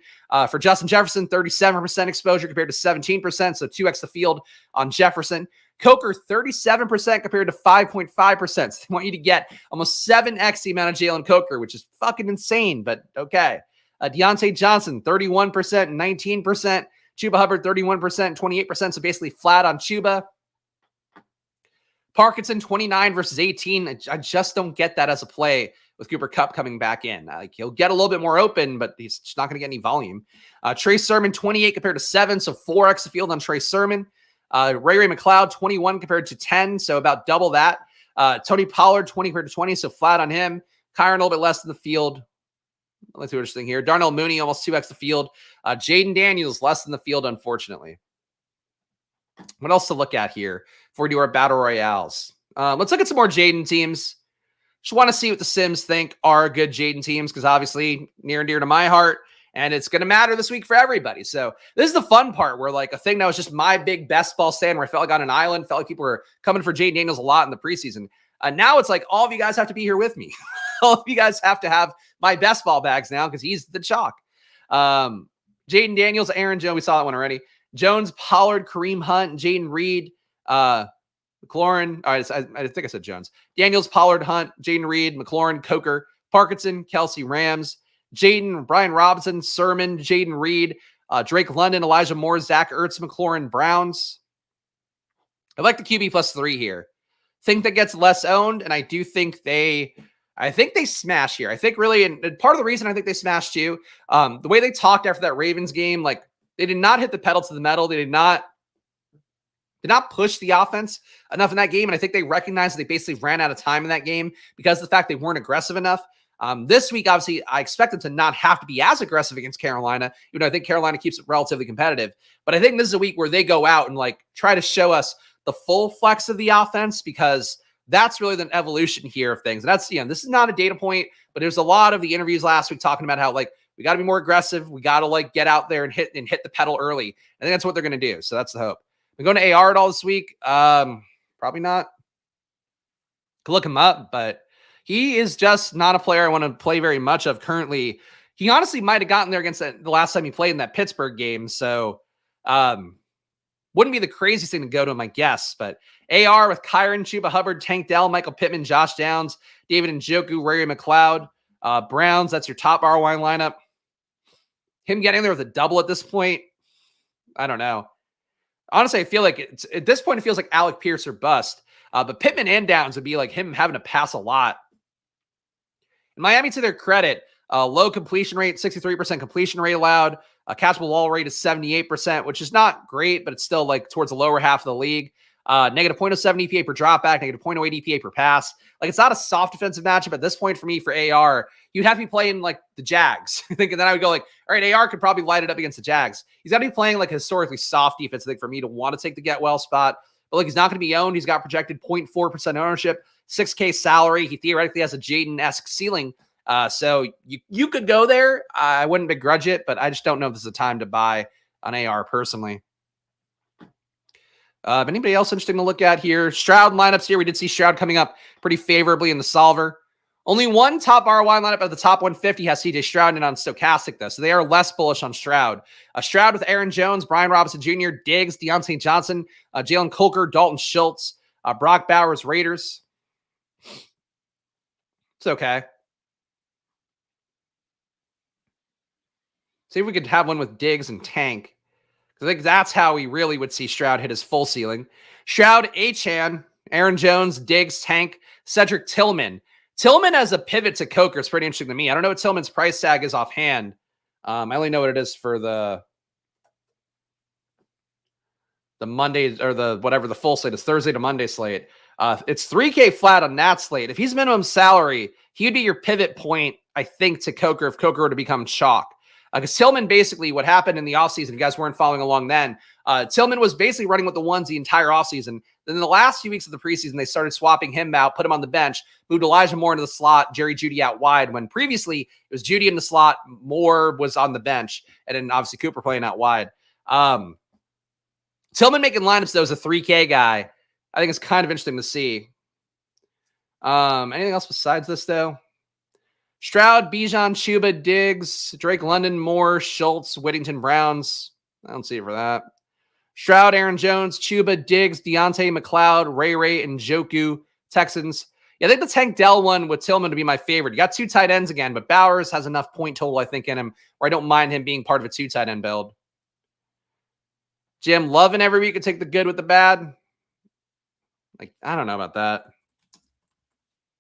For Justin Jefferson, 37% exposure compared to 17%. So 2x the field on Jefferson. Coker, 37% compared to 5.5%. So they want you to get almost 7x the amount of Jalen Coker, which is fucking insane, but okay. Deontay Johnson, 31%, 19%. Chuba Hubbard, 31%, 28%. So basically flat on Chuba. Parkinson, 29 versus 18. I just don't get that as a play with Cooper Kupp coming back in. He'll get a little bit more open, but he's just not going to get any volume. Trey Sermon, 28 compared to 7, so 4x the field on Trey Sermon. Ray McLeod, 21 compared to 10, so about double that. Tony Pollard, 20 compared to 20, so flat on him. Kyron, a little bit less than the field. Let's see what interesting here. Darnell Mooney, almost 2x the field. Jaden Daniels, less than the field, unfortunately. What else to look at here before we do our battle royales? Let's look at some more Jaden teams. Just want to see what the Sims think are good Jaden teams, because obviously near and dear to my heart, and it's going to matter this week for everybody. So this is the fun part where like a thing that was just my big best ball stand where I felt like on an island, felt like people were coming for Jaden Daniels a lot in the preseason. Now it's like all of you guys have to be here with me. All of you guys have to have my best ball bags now because he's the chalk. Jaden Daniels, Aaron Jones, we saw that one already. Jones, Pollard, Kareem Hunt, Jaden Reed, McLaurin. All right, I think I said Jones. Daniels, Pollard, Hunt, Jaden Reed, McLaurin, Coker, Parkinson, Kelsey, Rams, Jaden, Brian Robinson, Sermon, Jaden Reed, Drake London, Elijah Moore, Zach Ertz, McLaurin, Browns. I like the QB +3 here. Think that gets less owned, and I do think they smash here. I think really, and part of the reason I think they smashed too, the way they talked after that Ravens game, like they did not hit the pedal to the metal. They did not push the offense enough in that game. And I think they recognized that they basically ran out of time in that game because of the fact they weren't aggressive enough. This week, obviously, I expect them to not have to be as aggressive against Carolina. You know, I think Carolina keeps it relatively competitive. But I think this is a week where they go out and like try to show us the full flex of the offense, because that's really the evolution here of things. And that's, you know, this is not a data point, but there's a lot of the interviews last week talking about how like we got to be more aggressive. We got to like get out there and hit the pedal early. I think that's what they're going to do. So that's the hope. We going to AR at all this week? Probably not. Could look him up, but He is just not a player I want to play very much of currently. He honestly might have gotten there against the last time he played in that Pittsburgh game. So, wouldn't be the craziest thing to go to him, I guess. But AR with Kyron, Chuba Hubbard, Tank Dell, Michael Pittman, Josh Downs, David Njoku, Ray McLeod, Browns. That's your top ROI lineup. Him getting there with a double at this point, I don't know. Honestly, I feel like at this point, it feels like Alec Pierce or bust. But Pittman and Downs would be like him having to pass a lot. Miami, to their credit, low completion rate, 63% completion rate allowed. Catchable ball rate is 78%, which is not great, but it's still like towards the lower half of the league. Negative 0.07 EPA per dropback, negative 0.08 EPA per pass. Like, it's not a soft defensive matchup at this point for me for AR. You'd have to be playing like the Jags. I think, and then I would go like, all right, AR could probably light it up against the Jags. He's got to be playing like historically soft defense, I think, for me to want to take the get well spot. But like, he's not going to be owned. He's got projected 0.4% ownership, $6K salary. He theoretically has a Jaden-esque ceiling. So you could go there. I wouldn't begrudge it, but I just don't know if this is a time to buy on AR personally. Anybody else interesting to look at here? Stroud lineups here. We did see Stroud coming up pretty favorably in the solver. Only one top ROI lineup at the top 150 has CJ Stroud in on Stochastic, though. So they are less bullish on Stroud. Stroud with Aaron Jones, Brian Robinson Jr., Diggs, Deontay Johnson, Jalen Colker, Dalton Schultz, Brock Bowers, Raiders. It's okay. See if we could have one with Diggs and Tank. I think that's how we really would see Stroud hit his full ceiling. Stroud, Achane, Aaron Jones, Diggs, Tank, Cedric Tillman. Tillman as a pivot to Coker is pretty interesting to me. I don't know what Tillman's price tag is offhand. I only know what it is for the Monday or the whatever the full slate is, Thursday to Monday slate. It's 3K flat on that slate. If he's minimum salary, he'd be your pivot point, I think, to Coker if Coker were to become chalk. Because Tillman, basically, what happened in the offseason, you guys weren't following along then, Tillman was basically running with the ones the entire offseason. Then in the last few weeks of the preseason, they started swapping him out, put him on the bench, moved Elijah Moore into the slot, Jerry Jeudy out wide, when previously it was Jeudy in the slot, Moore was on the bench, and then obviously Cooper playing out wide. Tillman making lineups, though, as a 3K guy, I think it's kind of interesting to see. Anything else besides this, though? Stroud, Bijan, Chuba, Diggs, Drake London, Moore, Schultz, Whittington, Browns. I don't see it for that. Stroud, Aaron Jones, Chuba, Diggs, Deontay, McLeod, Ray, and Njoku, Texans. Yeah, I think the Tank Dell one with Tillman to be my favorite. You got two tight ends again, but Bowers has enough point total, I think, in him where I don't mind him being part of a two tight end build. Jim, loving every week to take the good with the bad. Like, I don't know about that.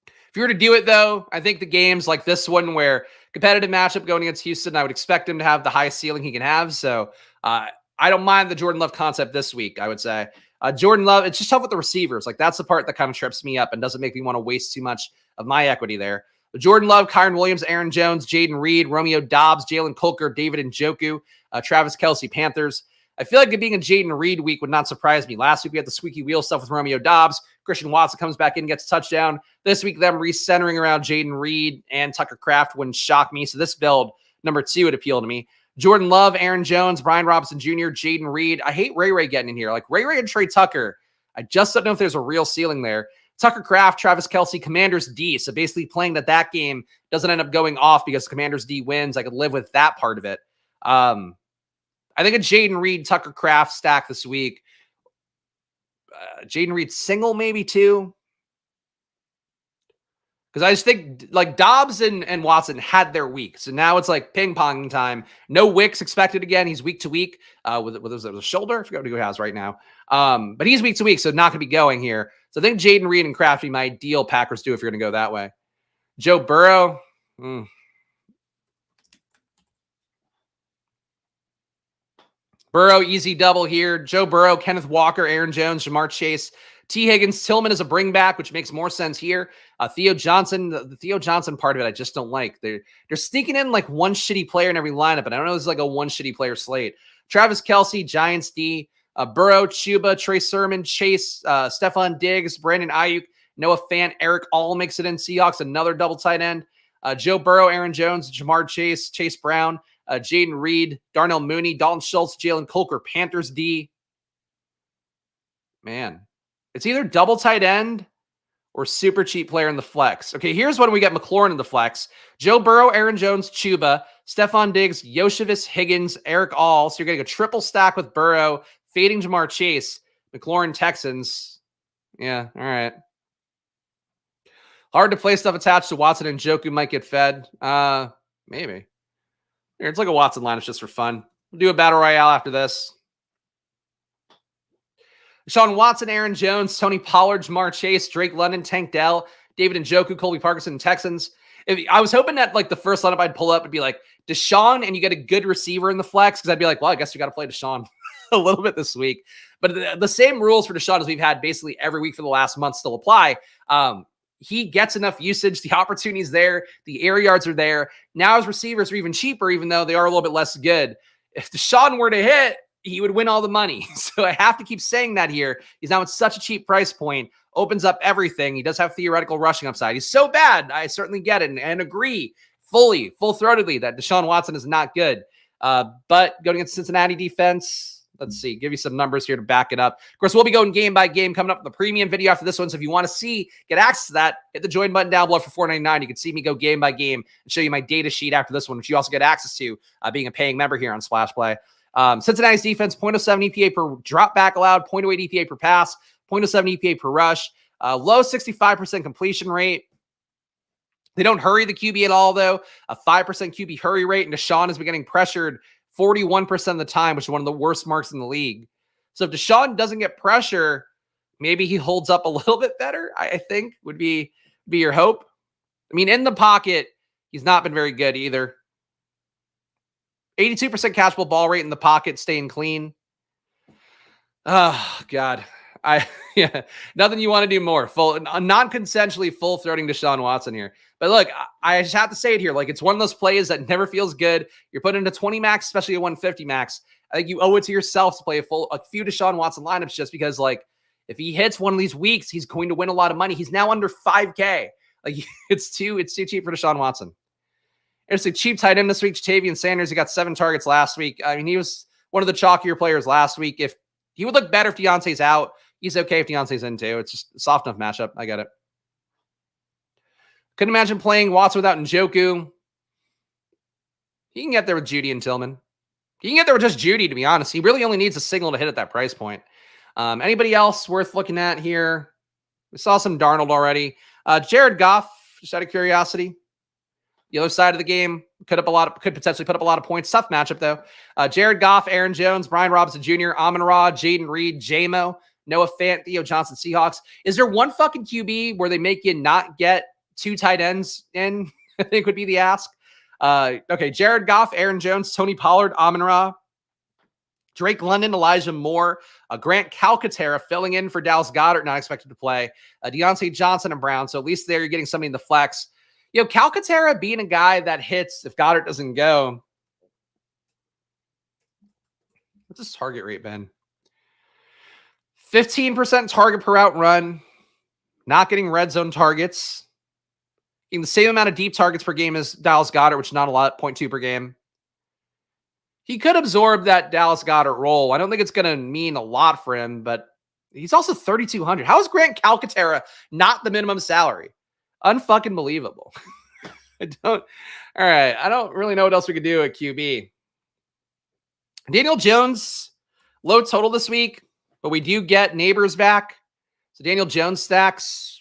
If you were to do it, though, I think the games like this one where competitive matchup going against Houston, I would expect him to have the highest ceiling he can have. So I don't mind the Jordan Love concept this week, I would say. Jordan Love, it's just tough with the receivers. Like, that's the part that kind of trips me up and doesn't make me want to waste too much of my equity there. But Jordan Love, Kyron Williams, Aaron Jones, Jaden Reed, Romeo Dobbs, Jalen Colker, David Njoku, Travis Kelce, Panthers. I feel like it being a Jaden Reed week would not surprise me. Last week, we had the squeaky wheel stuff with Romeo Dobbs. Christian Watson comes back in, gets a touchdown. This week, them recentering around Jaden Reed and Tucker Kraft wouldn't shock me. So this build, number 2, would appeal to me. Jordan Love, Aaron Jones, Brian Robinson Jr., Jaden Reed. I hate Ray getting in here. Like, Ray and Trey Tucker, I just don't know if there's a real ceiling there. Tucker Kraft, Travis Kelce, Commanders D. So basically playing that game doesn't end up going off because Commanders D wins. I could live with that part of it. I think a Jaden Reed, Tucker Kraft stack this week. Jaden Reed single maybe too. Because I just think like Dobbs and Watson had their week. So now it's like ping pong time. No Wicks expected again. He's week to week with a shoulder. I forgot what he has right now. But he's week to week, so not going to be going here. So I think Jaden Reed and Kraft be my ideal Packers do if you're going to go that way. Joe Burrow. Burrow, easy double here. Joe Burrow, Kenneth Walker, Aaron Jones, Jamar Chase, T. Higgins, Tillman is a bring back, which makes more sense here. Theo Johnson, the Theo Johnson part of it, I just don't like. They're sneaking in like one shitty player in every lineup, but I don't know if it's like a one shitty player slate. Travis Kelce, Giants D, Burrow, Chuba, Trey Sermon, Chase, Stephon Diggs, Brandon Ayuk, Noah Fant, Eric All makes it in. Seahawks, another double tight end. Joe Burrow, Aaron Jones, Jamar Chase, Chase Brown, Jaden Reed, Darnell Mooney, Dalton Schultz, Jalen Colker, Panthers D. Man, it's either double tight end or super cheap player in the flex. Okay, here's when we get McLaurin in the flex. Joe Burrow, Aaron Jones, Chuba, Stephon Diggs, Yoshivas, Higgins, Eric All. So you're getting a triple stack with Burrow, fading Jamar Chase, McLaurin, Texans. Yeah, all right. Hard to play stuff attached to Watson and Njoku might get fed. Maybe. Here, it's like a Watson lineup just for fun. We'll do a battle royale after this. Deshaun Watson, Aaron Jones, Tony Pollard, Jamar Chase, Drake London, Tank Dell, David Njoku, Colby Parkinson, Texans. I was hoping that like the first lineup I'd pull up would be like Deshaun and you get a good receiver in the flex, because I'd be like, well, I guess you got to play Deshaun a little bit this week. But the same rules for Deshaun as we've had basically every week for the last month still apply. He gets enough usage. The opportunity's there. The air yards are there. Now his receivers are even cheaper, even though they are a little bit less good. If Deshaun were to hit, he would win all the money. So I have to keep saying that here. He's now at such a cheap price point, opens up everything. He does have theoretical rushing upside. He's so bad. I certainly get it and agree fully, full-throatedly that Deshaun Watson is not good. But going against Cincinnati defense, let's see, give you some numbers here to back it up. Of course, we'll be going game by game coming up in the premium video after this one. So if you want to get access to that, hit the join button down below for $4.99. You can see me go game by game and show you my data sheet after this one, which you also get access to being a paying member here on Splash Play. Cincinnati's defense, 0.07 EPA per drop back allowed, 0.08 EPA per pass, 0.07 EPA per rush, low 65% completion rate. They don't hurry the QB at all, though. A 5% QB hurry rate, and Deshaun has been getting pressured 41% of the time, which is one of the worst marks in the league. So if Deshaun doesn't get pressure, maybe he holds up a little bit better, I think would be your hope. I mean, in the pocket, he's not been very good either. 82% catchable ball rate in the pocket, staying clean. Oh, God. Yeah, nothing you want to do more. Non-consensually full-throating Deshaun Watson here. But look, I just have to say it here. Like, it's one of those plays that never feels good. You're putting into 20 max, especially a 150 max. I think you owe it to yourself to play a few Deshaun Watson lineups, just because, like, if he hits one of these weeks, he's going to win a lot of money. He's now under 5K. Like, it's too cheap for Deshaun Watson. There's a cheap tight end this week, Jatavian Sanders. He got 7 targets last week. I mean, he was one of the chalkier players last week. If he would look better if Deontay's out, he's okay if Deontay's in too. It's just a soft enough matchup. I get it. Couldn't imagine playing Watson without Njoku. He can get there with Judy and Tillman. He can get there with just Judy, to be honest. He really only needs a signal to hit at that price point. Anybody else worth looking at here? We saw some Darnold already. Jared Goff, just out of curiosity. The other side of the game could potentially put up a lot of points. Tough matchup, though. Jared Goff, Aaron Jones, Brian Robinson Jr., Amon-Ra, Jaden Reed, J-Mo, Noah Fant, Theo Johnson, Seahawks. Is there one fucking QB where they make you not get 2 tight ends in? I think would be the ask. Okay, Jared Goff, Aaron Jones, Tony Pollard, Amon-Ra, Drake London, Elijah Moore, Grant Calcaterra filling in for Dallas Goedert, not expected to play, Deontay Johnson and Brown. So at least there you're getting somebody in the flex. Calcaterra being a guy that hits if Goddard doesn't go. What's his target rate been? 15% target per out run. Not getting red zone targets. Getting the same amount of deep targets per game as Dallas Goedert, which is not a lot, 0.2 per game. He could absorb that Dallas Goedert role. I don't think it's going to mean a lot for him, but he's also 3,200. How is Grant Calcaterra not the minimum salary? Unfucking believable. All right. I don't really know what else we could do at QB. Daniel Jones, low total this week, but we do get Neighbors back. So Daniel Jones stacks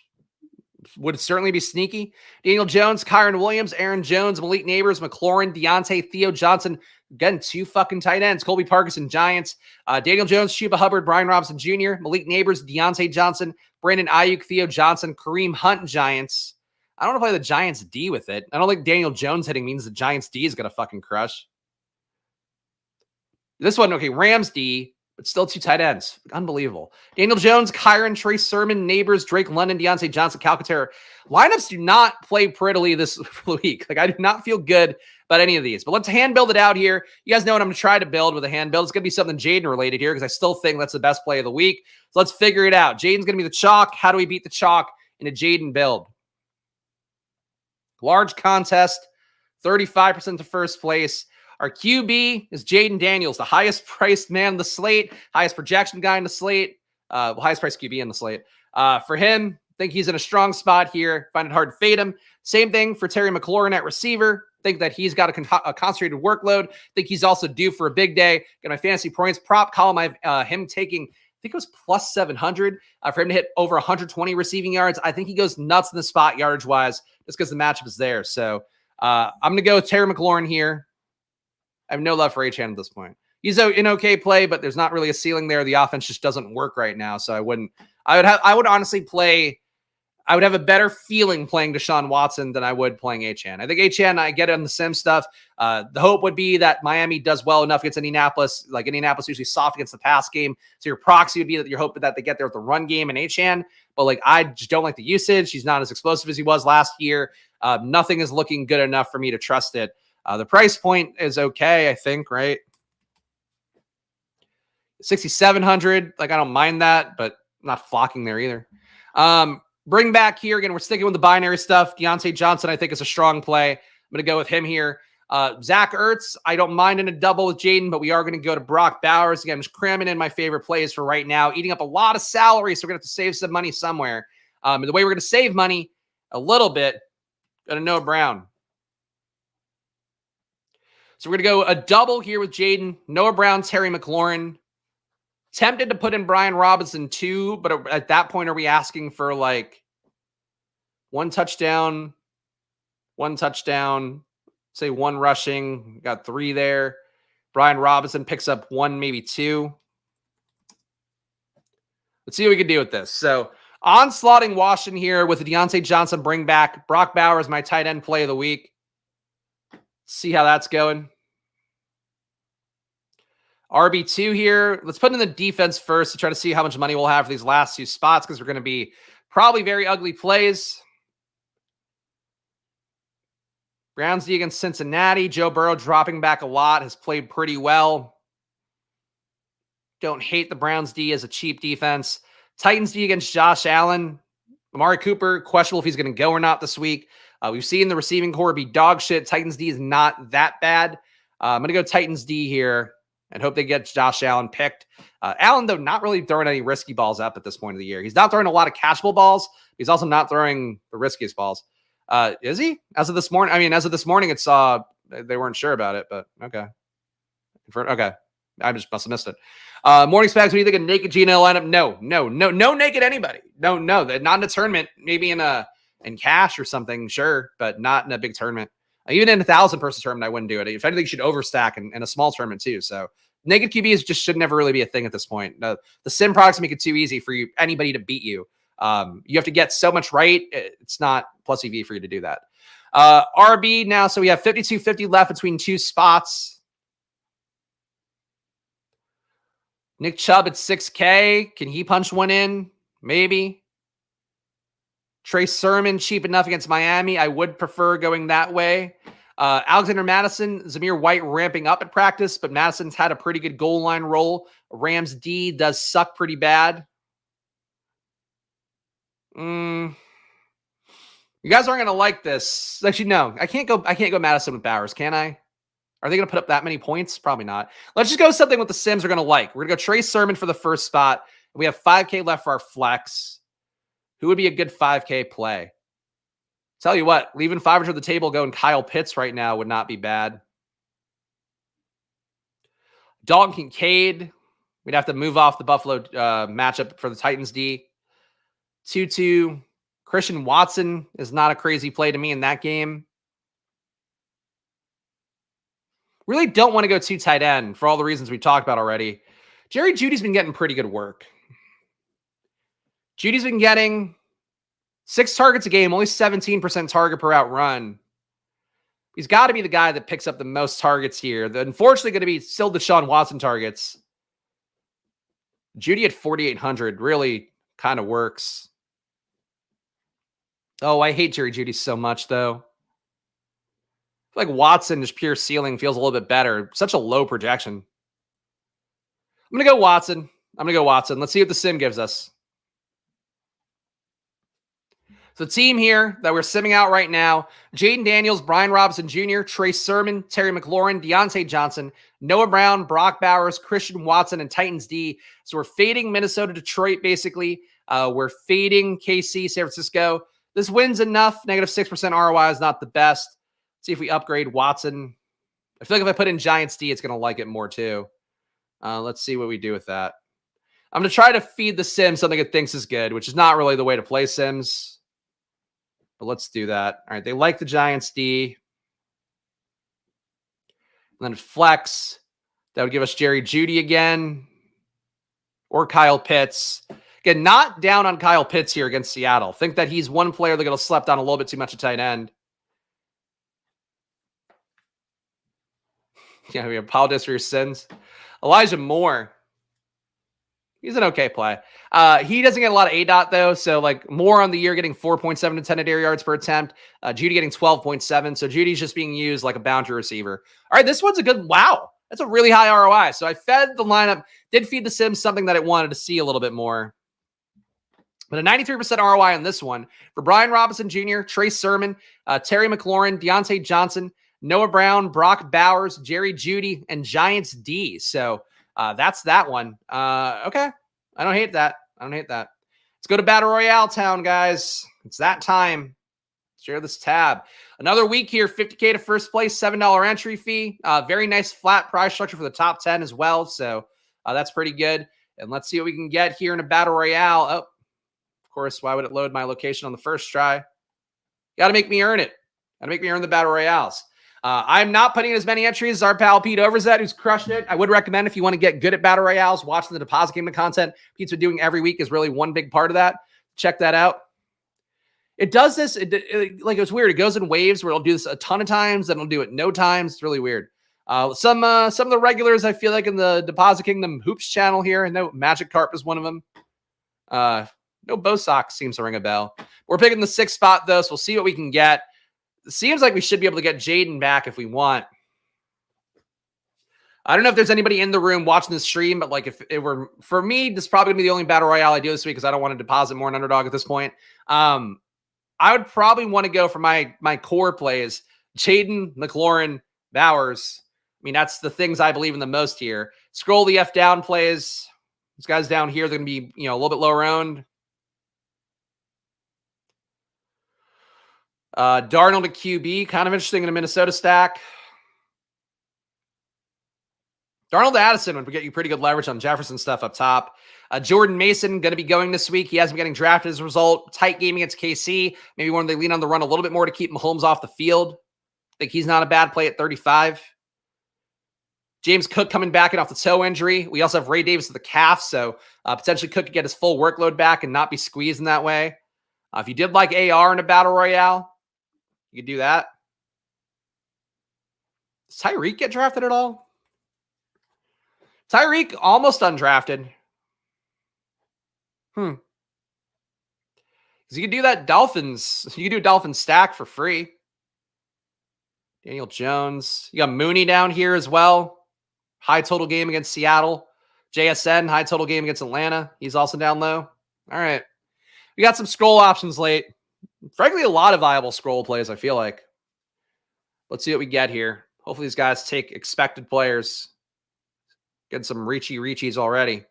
would certainly be sneaky. Daniel Jones, Kyron Williams, Aaron Jones, Malik Neighbors, McLaurin, Deontay, Theo Johnson. Again, 2 fucking tight ends. Colby Parkinson, Giants. Daniel Jones, Chuba Hubbard, Brian Robinson Jr., Malik Neighbors, Deontay Johnson, Brandon Ayuk, Theo Johnson, Kareem Hunt, Giants. I don't want to play the Giants D with it. I don't think Daniel Jones hitting means the Giants D is going to fucking crush. This one, okay, Rams D, but still 2 tight ends. Unbelievable. Daniel Jones, Kyron, Trey Sermon, Neighbors, Drake London, Deontay Johnson, Calcaterra. Lineups do not play prettily this week. Like, I do not feel good about any of these. But let's hand build it out here. You guys know what I'm going to try to build with a hand build. It's going to be something Jaden related here because I still think that's the best play of the week. So let's figure it out. Jaden's going to be the chalk. How do we beat the chalk in a Jaden build? Large contest, 35% to first place. Our QB is Jaden Daniels, the highest priced man in the slate, highest projection guy in the slate, highest priced QB in the slate. For him, Think he's in a strong spot here. Find it hard to fade him. Same thing for Terry McLaurin at receiver. Think that he's got a concentrated workload. Think he's also due for a big day. Got my fantasy points prop column. I have him taking, I think it was plus 700 for him to hit over 120 receiving yards. I think he goes nuts in the spot yardage wise just because the matchup is there. So I'm going to go with Terry McLaurin here. I have no love for Achane at this point. He's an okay play, but there's not really a ceiling there. The offense just doesn't work right now. So I would honestly play. I would have a better feeling playing Deshaun Watson than I would playing Achane. I think Achane, I get it on the sim stuff. The hope would be that Miami does well enough against Indianapolis. Like Indianapolis usually soft against the pass game. So your proxy would be that you're hoping that they get there with the run game and Achane. But like, I just don't like the usage. He's not as explosive as he was last year. Nothing is looking good enough for me to trust it. The price point is okay, I think, right? 6,700. Like, I don't mind that, but I'm not flocking there either. Bring back here again. We're sticking with the binary stuff. Deontay Johnson, I think, is a strong play. I'm going to go with him here. Zach Ertz, I don't mind in a double with Jaden, but we are going to go to Brock Bowers. Again, I'm just cramming in my favorite plays for right now, eating up a lot of salary, so we're going to have to save some money somewhere. And the way we're going to save money a little bit, go to Noah Brown. So we're going to go a double here with Jaden, Noah Brown, Terry McLaurin. Tempted to put in Brian Robinson too, but at that point, are we asking for like one touchdown, say one rushing, got 3 there. Brian Robinson picks up 1, maybe 2. Let's see what we can do with this. So onslaughting Washington here with the Deontay Johnson bring back. Brock Bowers, my tight end play of the week. See how that's going. RB2 here. Let's put in the defense first to try to see how much money we'll have for these last 2 spots because we're going to be probably very ugly plays. Browns D against Cincinnati. Joe Burrow dropping back a lot. Has played pretty well. Don't hate the Browns D as a cheap defense. Titans D against Josh Allen. Amari Cooper, questionable if he's going to go or not this week. We've seen the receiving core be dog shit. Titans D is not that bad. I'm going to go Titans D here and hope they get Josh Allen picked. Allen, though, not really throwing any risky balls up at this point of the year. He's not throwing a lot of catchable balls. He's also not throwing the riskiest balls. Is he? As of this morning, it's they weren't sure about it, but okay. Okay. I just must have missed it. Morning Spags, what do you think of naked Gino lineup? No naked anybody. No, not in a tournament, maybe in cash or something, sure, but not in a big tournament. Even in a 1,000-person tournament, I wouldn't do it. If anything, you should overstack in a small tournament too. So naked QBs just should never really be a thing at this point. The sim products make it too easy for anybody to beat you. You have to get so much right. It's not plus EV for you to do that. RB now. So we have 52.50 left between 2 spots. Nick Chubb at 6K. Can he punch one in? Maybe. Trey Sermon, cheap enough against Miami. I would prefer going that way. Alexander Madison, Zamir White ramping up at practice, but Madison's had a pretty good goal line role. Rams D does suck pretty bad. You guys aren't going to like this. Actually, no. I can't go Madison with Bowers, can I? Are they going to put up that many points? Probably not. Let's just go something what the Sims are going to like. We're going to go Trey Sermon for the first spot. We have 5K left for our flex. Who would be a good 5K play? Tell you what, leaving 500 on the table, going Kyle Pitts right now would not be bad. Dalton Kincaid. We'd have to move off the Buffalo matchup for the Titans D. 2-2. Christian Watson is not a crazy play to me in that game. Really don't want to go 2 tight end for all the reasons we talked about already. Jerry Jeudy's been getting pretty good work. Judy's been getting 6 targets a game, only 17% target per out run. He's got to be the guy that picks up the most targets here. Unfortunately, going to be still Deshaun Watson targets. Jeudy at 4,800 really kind of works. Oh, I hate Jerry Jeudy so much, though. I feel like Watson, just pure ceiling, feels a little bit better. Such a low projection. I'm going to go Watson. Let's see what the sim gives us. So the team here that we're simming out right now, Jaden Daniels, Brian Robinson Jr., Trey Sermon, Terry McLaurin, Deontay Johnson, Noah Brown, Brock Bowers, Christian Watson, and Titans D. So we're fading Minnesota, Detroit, basically. We're fading KC, San Francisco. This win's enough. -6% ROI is not the best. Let's see if we upgrade Watson. I feel like if I put in Giants D, it's going to like it more too. Let's see what we do with that. I'm going to try to feed the sim something it thinks is good, which is not really the way to play sims. But let's do that. All right, they like the Giants D. And then flex. That would give us Jerry Jeudy again. Or Kyle Pitts. Again, not down on Kyle Pitts here against Seattle. Think that he's one player that got slept on a little bit too much at tight end. Yeah, we apologize for your sins. Elijah Moore. He's an okay play. He doesn't get a lot of ADOT, though. So, like, Moore on the year getting 4.7 intended air yards per attempt. Jeudy getting 12.7. So, Judy's just being used like a boundary receiver. All right, this one's a good, wow. That's a really high ROI. So, I fed the lineup, did feed the Sims something that it wanted to see a little bit more. But a 93% ROI on this one for Brian Robinson Jr., Trey Sermon, Terry McLaurin, Deontay Johnson, Noah Brown, Brock Bowers, Jerry Jeudy, and Giants D. So that's that one. Okay. I don't hate that. Let's go to Battle Royale town, guys. It's that time. Share this tab. Another week here, 50K to first place, $7 entry fee. Very nice flat price structure for the top 10 as well. So that's pretty good. And let's see what we can get here in a Battle Royale. Oh, of course, why would it load my location on the first try? Got to make me earn it. Got to make me earn the Battle Royales. I'm not putting in as many entries as our pal Pete Overzet, who's crushing it. I would recommend if you want to get good at Battle Royales, watching the deposit game of content Pete's been doing every week is really one big part of that. Check that out. It does this, like it's weird. It goes in waves where it'll do this a ton of times, then it'll do it no times. It's really weird. Some of the regulars I feel like in the Deposit Kingdom Hoops channel here, and no Magic Carp is one of them. No Bo Sox seems to ring a bell. We're picking the 6th spot though, so we'll see what we can get. It seems like we should be able to get Jaden back if we want. I don't know if there's anybody in the room watching the stream, but like if it were for me, this is probably gonna be the only Battle Royale I do this week because I don't want to deposit more in Underdog at this point. I would probably want to go for my core plays, Jaden, McLaurin, Bowers. I mean, that's the things I believe in the most here. Scroll the F down plays. These guys down here, they're going to be, a little bit lower owned. Darnold to QB, kind of interesting in a Minnesota stack. Darnold to Addison would get you pretty good leverage on Jefferson stuff up top. Jordan Mason going to be going this week. He hasn't been getting drafted as a result. Tight game against KC. Maybe when they lean on the run a little bit more to keep Mahomes off the field. I think he's not a bad play at 35. James Cook coming back in off the toe injury. We also have Ray Davis with the calf, so potentially Cook could get his full workload back and not be squeezed in that way. If you did like AR in a Battle Royale, you could do that. Does Tyreek get drafted at all? Tyreek almost undrafted. Because you could do that Dolphins. You could do a Dolphins stack for free. Daniel Jones. You got Mooney down here as well. High total game against Seattle. JSN, high total game against Atlanta. He's also down low. All right. We got some scroll options late. Frankly, a lot of viable scroll plays, I feel like. Let's see what we get here. Hopefully these guys take expected players. Getting some reachies already.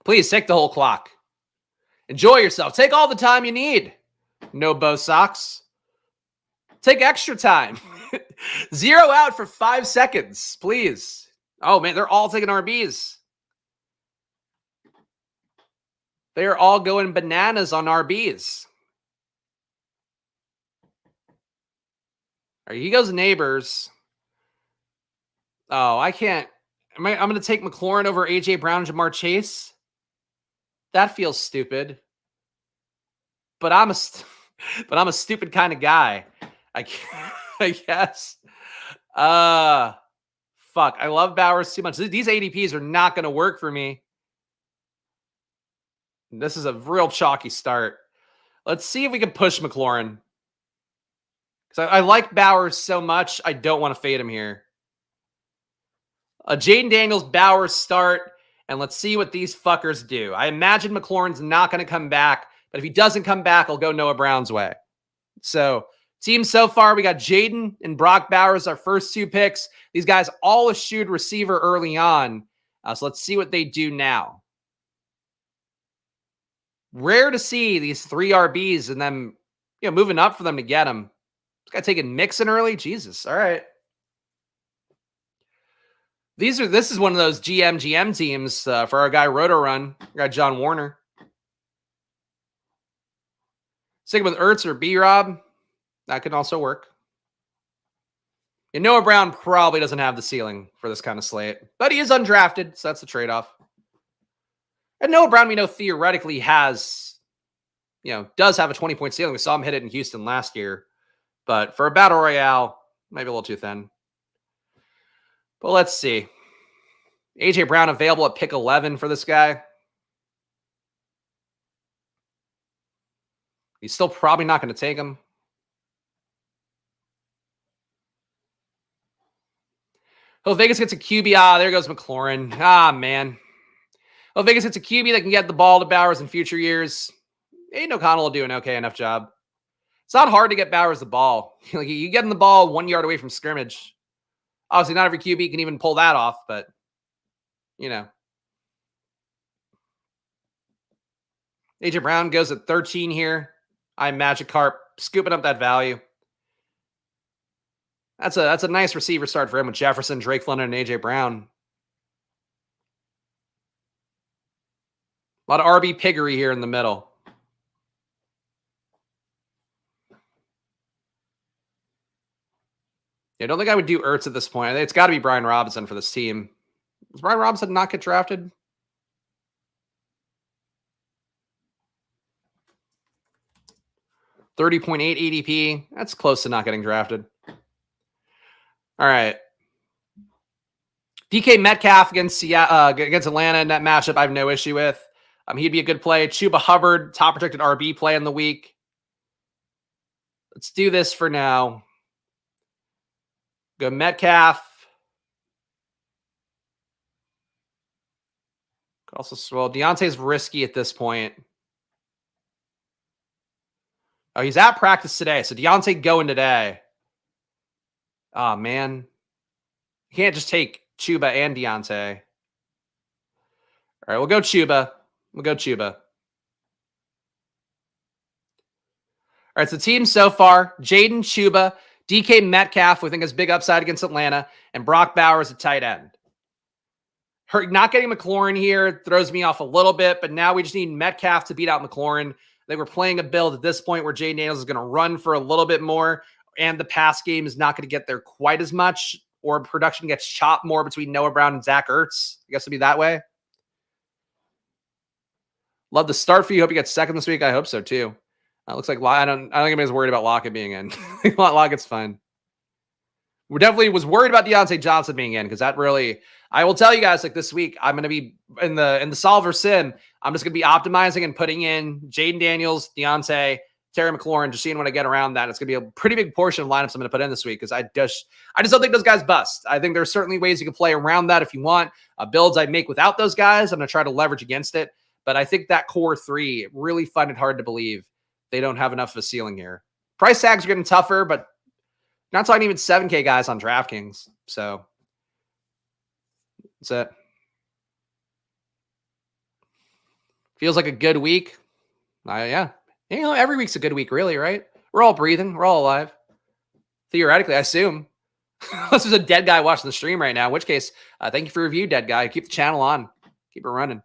Please take the whole clock. Enjoy yourself. Take all the time you need. No Bo Sox. Take extra time. 0 out for 5 seconds, please. Oh, man, they're all taking RBs. They are all going bananas on RBs. All right, he goes neighbors. Oh, I can't. I'm going to take McLaurin over A.J. Brown and Jamar Chase. That feels stupid. But I'm a stupid kind of guy. I guess. Fuck. I love Bowers too much. These ADPs are not going to work for me. This is a real chalky start. Let's see if we can push McLaurin. Because I like Bowers so much, I don't want to fade him here. Jaden Daniels, Bowers start. And let's see what these fuckers do. I imagine McLaurin's not going to come back. But if he doesn't come back, I'll go Noah Brown's way. So, team so far, we got Jaden and Brock Bowers, our first 2 picks. These guys all eschewed receiver early on. So let's see what they do now. Rare to see these 3 RBs and then, moving up for them to get them. This guy taking Mixon early? Jesus. All right. This is one of those GM teams for our guy Roto Run, our guy John Warner. Sticking with Ertz or B-Rob, that can also work. And Noah Brown probably doesn't have the ceiling for this kind of slate, but he is undrafted, so that's the trade-off. And Noah Brown, we know theoretically does have a 20-point ceiling. We saw him hit it in Houston last year, but for a battle royale, maybe a little too thin. But let's see. AJ Brown available at pick 11 for this guy. He's still probably not going to take him. Oh, Vegas gets a QB. There goes McLaurin. Man. Oh, Vegas gets a QB that can get the ball to Bowers in future years. Aiden O'Connell will do an okay enough job. It's not hard to get Bowers the ball. You get him the ball 1 yard away from scrimmage. Obviously, not every QB can even pull that off, but, AJ Brown goes at 13 here. I'm Magikarp scooping up that value. That's a nice receiver start for him with Jefferson, Drake London, and AJ Brown. A lot of RB piggery here in the middle. I don't think I would do Ertz at this point. It's got to be Brian Robinson for this team. Does Brian Robinson not get drafted? $30.8 ADP. That's close to not getting drafted. All right. DK Metcalf against Atlanta in that matchup, I have no issue with. He'd be a good play. Chuba Hubbard, top protected RB play in the week. Let's do this for now. Go Metcalf. Deontay's risky at this point. Oh, he's at practice today. So Deontay going today. Oh, man. You can't just take Chuba and Deontay. All right, we'll go Chuba. All right, so the team so far, Jaden Chuba, DK Metcalf, we think has big upside against Atlanta, and Brock Bowers at tight end. Not getting McLaurin here throws me off a little bit, but now we just need Metcalf to beat out McLaurin. They were playing a build at this point where Jaden Daniels is going to run for a little bit more, and the pass game is not going to get there quite as much, or production gets chopped more between Noah Brown and Zach Ertz. I guess it'll be that way. Love the start for you. Hope you get second this week. I hope so too. Looks like I don't think anybody's worried about Lockett being in. Lockett's fine. We definitely was worried about Deontay Johnson being in because that really, I will tell you guys, like this week, I'm going to be in the solver sim. I'm just going to be optimizing and putting in Jaden Daniels, Deontay, Terry McLaurin, just seeing when I get around that. It's going to be a pretty big portion of lineups I'm going to put in this week because I just don't think those guys bust. I think there's certainly ways you can play around that if you want. Builds I make without those guys, I'm going to try to leverage against it. But I think that core three, really find it hard to believe they don't have enough of a ceiling here. Price tags are getting tougher, but not talking even 7K guys on DraftKings. So that's it. Feels like a good week. Yeah. Every week's a good week, really, right? We're all breathing. We're all alive. Theoretically, I assume. Unless there's a dead guy watching the stream right now, in which case, thank you for your review, dead guy. Keep the channel on. Keep it running.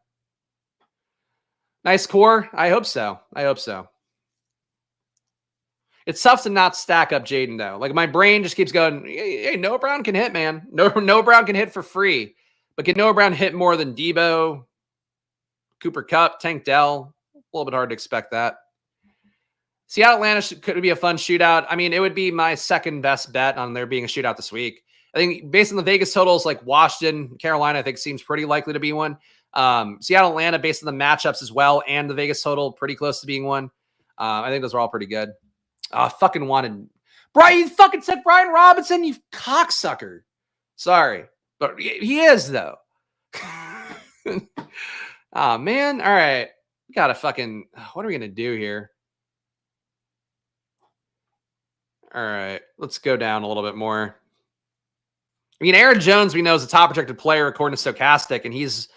Nice core. I hope so. It's tough to not stack up Jaden, though. Like, my brain just keeps going, hey, Noah Brown can hit, man. Noah Brown can hit for free. But can Noah Brown hit more than Debo, Cooper Kupp, Tank Dell? A little bit hard to expect that. Seattle Atlanta could be a fun shootout. I mean, it would be my second best bet on there being a shootout this week. I think based on the Vegas totals, like Washington, Carolina, I think seems pretty likely to be one. Seattle Atlanta, based on the matchups as well, and the Vegas total, pretty close to being one. I think those are all pretty good. Fucking wanted Brian. You fucking said Brian Robinson, you cocksucker. Sorry, but he is though. Oh man. All right, we gotta fucking. What are we gonna do here? All right, let's go down a little bit more. I mean, Aaron Jones, we know, is a top projected player according to Stochastic, and he's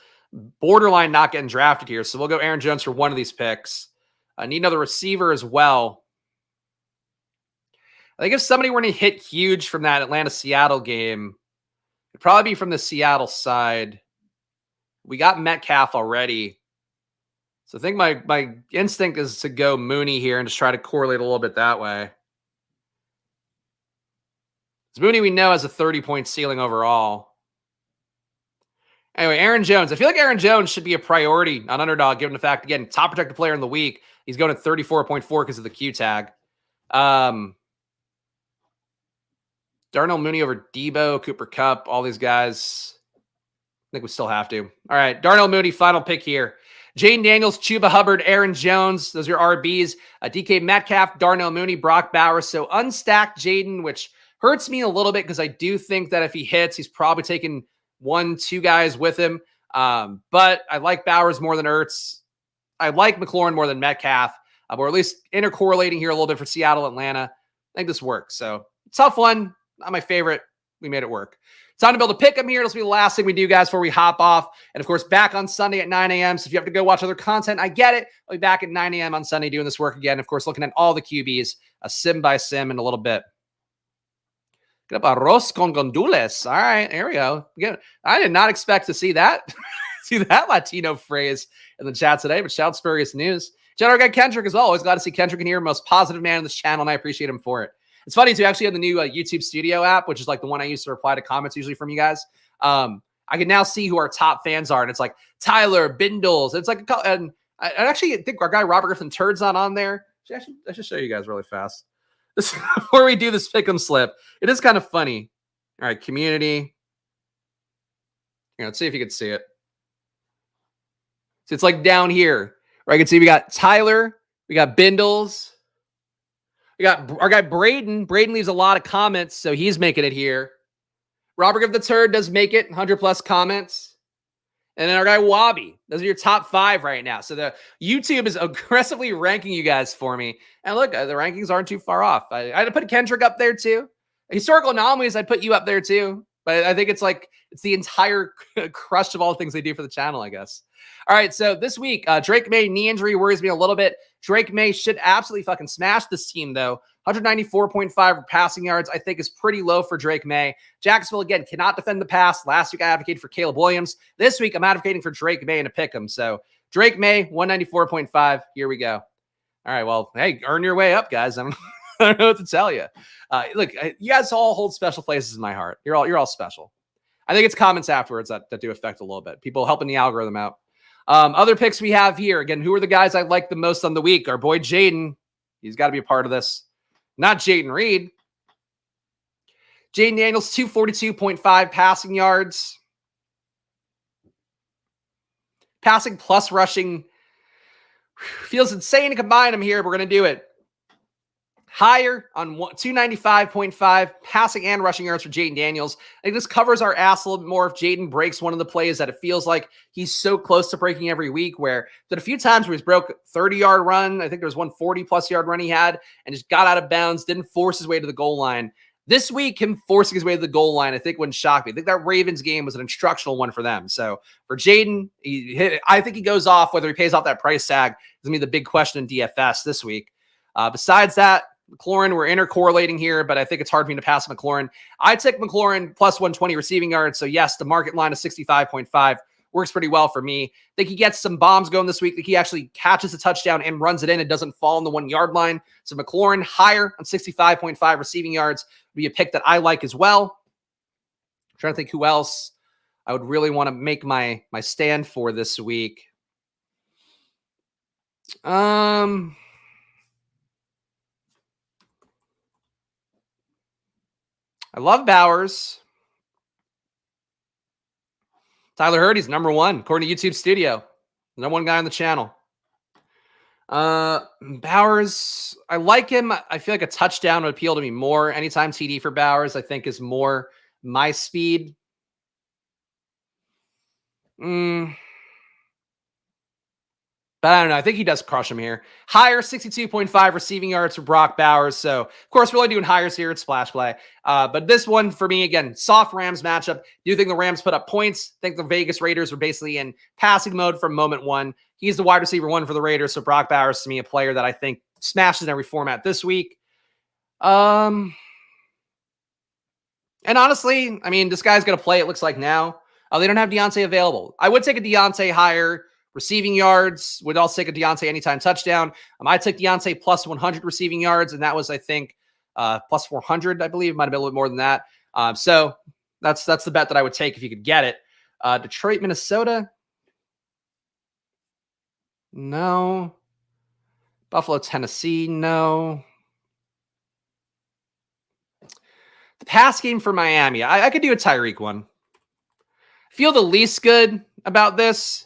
borderline not getting drafted here. So we'll go Aaron Jones for one of these picks. I need another receiver as well. I think if somebody were to hit huge from that Atlanta-Seattle game, it'd probably be from the Seattle side. We got Metcalf already. So I think my instinct is to go Mooney here and just try to correlate a little bit that way. Mooney, we know, has a 30-point ceiling overall. Anyway, Aaron Jones. I feel like Aaron Jones should be a priority on Underdog, given the fact, again, top protected player in the week. He's going at 34.4 because of the Q tag. Darnell Mooney over Debo, Cooper Kupp, all these guys. I think we still have to. All right, Darnell Mooney, final pick here. Jaden Daniels, Chuba Hubbard, Aaron Jones. Those are your RBs. DK Metcalf, Darnell Mooney, Brock Bowers. So unstacked Jaden, which hurts me a little bit because I do think that if he hits, he's probably taking 1-2 guys with him. But I like Bowers more than Ertz. I like McLaurin more than Metcalf. Or at least intercorrelating here a little bit for Seattle, Atlanta. I think this works. So tough one. Not my favorite. We made it work. Time to build a pick 'em here. This will be the last thing we do, guys, before we hop off. And, of course, back on Sunday at 9 a.m. So if you have to go watch other content, I get it. I'll be back at 9 a.m. on Sunday doing this work again. Of course, looking at all the QBs, sim by sim in a little bit. Get up arroz con gandules. All right, there we go. Again, I did not expect to see that. See that Latino phrase in the chat today, but shout spurious news. General guy Kendrick as well. Always glad to see Kendrick in here. Most positive man on this channel, and I appreciate him for it. It's funny, too, actually, on the new YouTube Studio app, which is like the one I use to reply to comments usually from you guys. I can now see who our top fans are, and it's like Tyler, Bindles. It's like, and I actually think our guy Robert Griffin Turd's not on there. I should show you guys really fast. This, before we do this pick 'em slip, it is kind of funny. All right, community. Here, let's see if you can see it. So it's like down here, where I can see we got Tyler, we got Bindles. We got our guy Braden. Braden leaves a lot of comments, so he's making it here. Robert of the Turd does make it, 100+ comments. And then our guy Wabi. Those are your top 5 right now. So the YouTube is aggressively ranking you guys for me. And look, the rankings aren't too far off. I had to put Kendrick up there too. Historical anomalies, I'd put you up there too. But I think it's like, it's the entire crush of all the things they do for the channel, I guess. All right, so this week, Drake May knee injury worries me a little bit. Drake May should absolutely fucking smash this team, though. 194.5 passing yards, I think, is pretty low for Drake May. Jacksonville, again, cannot defend the pass. Last week, I advocated for Caleb Williams. This week, I'm advocating for Drake May in a pick 'em. So Drake May, 194.5. Here we go. All right, well, hey, earn your way up, guys. I don't know what to tell you. Look, you guys all hold special places in my heart. You're all special. I think it's comments afterwards that do affect a little bit. People helping the algorithm out. Other picks we have here. Again, who are the guys I like the most on the week? Our boy Jaden. He's got to be a part of this. Not Jaden Reed. Jaden Daniels, 242.5 passing yards. Passing plus rushing. Feels insane to combine them here. We're going to do it. Higher on 295.5 passing and rushing yards for Jaden Daniels. I think this covers our ass a little bit more if Jaden breaks one of the plays that it feels like he's so close to breaking every week, where there's a few times where he's broke a 30-yard run. I think there was one 40+ yard run he had and just got out of bounds, didn't force his way to the goal line. This week, him forcing his way to the goal line, I think, wouldn't shock me. I think that Ravens game was an instructional one for them. So for Jaden, I think he goes off. Whether he pays off that price tag is going to be the big question in DFS this week. Besides that, McLaurin, we're intercorrelating here, but I think it's hard for me to pass McLaurin. I took McLaurin plus 120 receiving yards. So yes, the market line of 65.5 works pretty well for me. I think he gets some bombs going this week. I think he actually catches a touchdown and runs it in. It doesn't fall on the 1 yard line. So McLaurin higher on 65.5 receiving yards would be a pick that I like as well. I'm trying to think who else I would really want to make my stand for this week. I love Bowers. Tyler Hurdy's number 1, according to YouTube Studio. Number 1 guy on the channel. Bowers, I like him. I feel like a touchdown would appeal to me more. Anytime TD for Bowers, I think, is more my speed. But I don't know. I think he does crush him here. Higher 62.5 receiving yards for Brock Bowers. So, of course, we're only doing higher here at Splash Play. But this one, for me, again, soft Rams matchup. Do you think the Rams put up points? Think the Vegas Raiders were basically in passing mode from moment one. He's the wide receiver one for the Raiders. So Brock Bowers, to me, a player that I think smashes in every format this week. And honestly, I mean, this guy's going to play, it looks like now. They don't have Deontay available. I would take a Deontay higher receiving yards. Would also take a Deontay anytime touchdown. I took Deontay plus 100 receiving yards, and that was, I think, plus 400, I believe. Might have been a little bit more than that. So that's the bet that I would take if you could get it. Detroit, Minnesota. No. Buffalo, Tennessee. No. The pass game for Miami. I could do a Tyreek one. Feel the least good about this,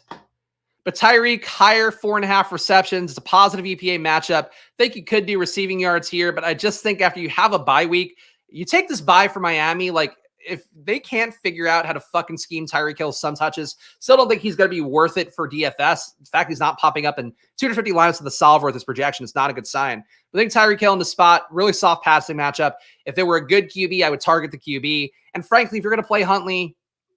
but Tyreek, higher 4.5 receptions. It's a positive EPA matchup. Think you could do receiving yards here, but I just think after you have a bye week, you take this bye for Miami. Like, if they can't figure out how to fucking scheme Tyreek Hill some touches, still don't think he's going to be worth it for DFS. In fact, he's not popping up in 250 lineups in the solver with his projection. It's not a good sign. I think Tyreek Hill in the spot, really soft passing matchup. If there were a good QB, I would target the QB. And frankly, if you're going to play Huntley,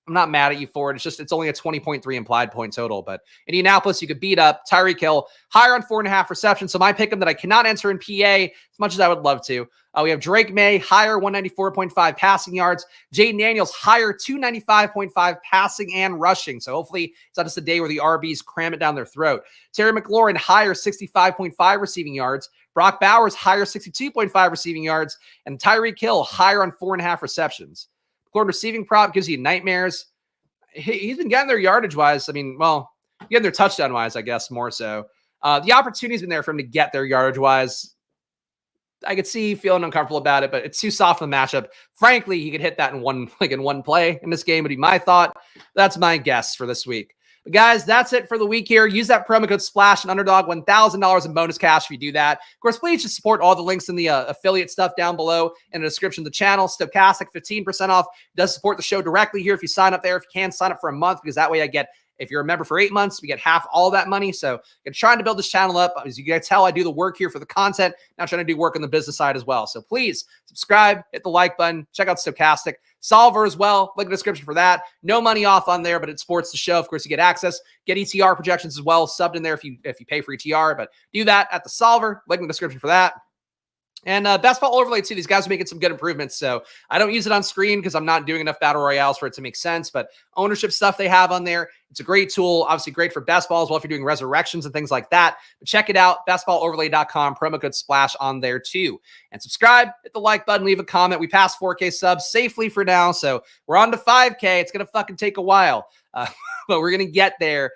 I'm not mad at you for it. It's only a 20.3 implied point total. But Indianapolis, you could beat up Tyreek Hill, higher on 4.5 receptions. So my pick him that I cannot enter in PA as much as I would love to. We have Drake May, higher 194.5 passing yards. Jaden Daniels, higher 295.5 passing and rushing. So hopefully it's not just a day where the RBs cram it down their throat. Terry McLaurin, higher 65.5 receiving yards. Brock Bowers, higher 62.5 receiving yards. And Tyreek Hill, higher on 4.5 receptions. Gordon receiving prop gives you nightmares. He's been getting there yardage-wise. I mean, well, getting there touchdown-wise, I guess, more so. The opportunity's been there for him to get there yardage-wise. I could see feeling uncomfortable about it, but it's too soft in the matchup. Frankly, he could hit that in one play in this game, would be my thought. That's my guess for this week. But guys, that's it for the week here. Use that promo code SPLASH and Underdog, $1,000 in bonus cash if you do that. Of course, please just support all the links in the affiliate stuff down below in the description of the channel. Stochastic, 15% off. Does support the show directly here if you sign up there. If you can, sign up for a month, because that way I get, if you're a member for 8 months, we get half all that money. So I'm trying to build this channel up. As you can tell, I do the work here for the content. Now trying to do work on the business side as well. So please subscribe, hit the like button, check out Stochastic. Solver as well. Link in the description for that. No money off on there, but it supports the show. Of course, you get access, get ETR projections as well, subbed in there if you pay for ETR, but do that at the Solver. Link in the description for that. And Best Ball Overlay too. These guys are making some good improvements. So I don't use it on screen because I'm not doing enough battle royales for it to make sense. But ownership stuff they have on there, it's a great tool. Obviously great for best ball as well if you're doing resurrections and things like that. But check it out, bestballoverlay.com, promo code SPLASH on there too. And subscribe, hit the like button, leave a comment. We passed 4K subs safely for now. So we're on to 5K. It's going to fucking take a while. But we're going to get there.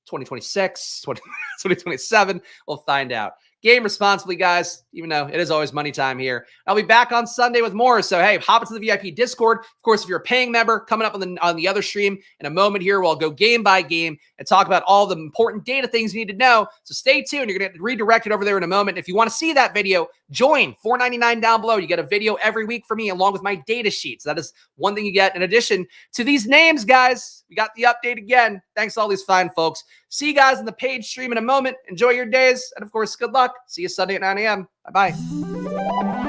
2026, 2027, we'll find out. Game responsibly, guys, even though it is always money time here. I'll be back on Sunday with more. So, hey, hop into the VIP Discord. Of course, if you're a paying member, coming up on the other stream in a moment here, we'll go game by game and talk about all the important data things you need to know. So stay tuned. You're going to get redirected over there in a moment. If you want to see that video, join $4.99 down below. You get a video every week from me along with my data sheets. That is one thing you get in addition to these names, guys. We got the update again. Thanks to all these fine folks. See you guys in the paid stream in a moment. Enjoy your days. And of course, good luck. See you Sunday at 9 a.m. Bye-bye.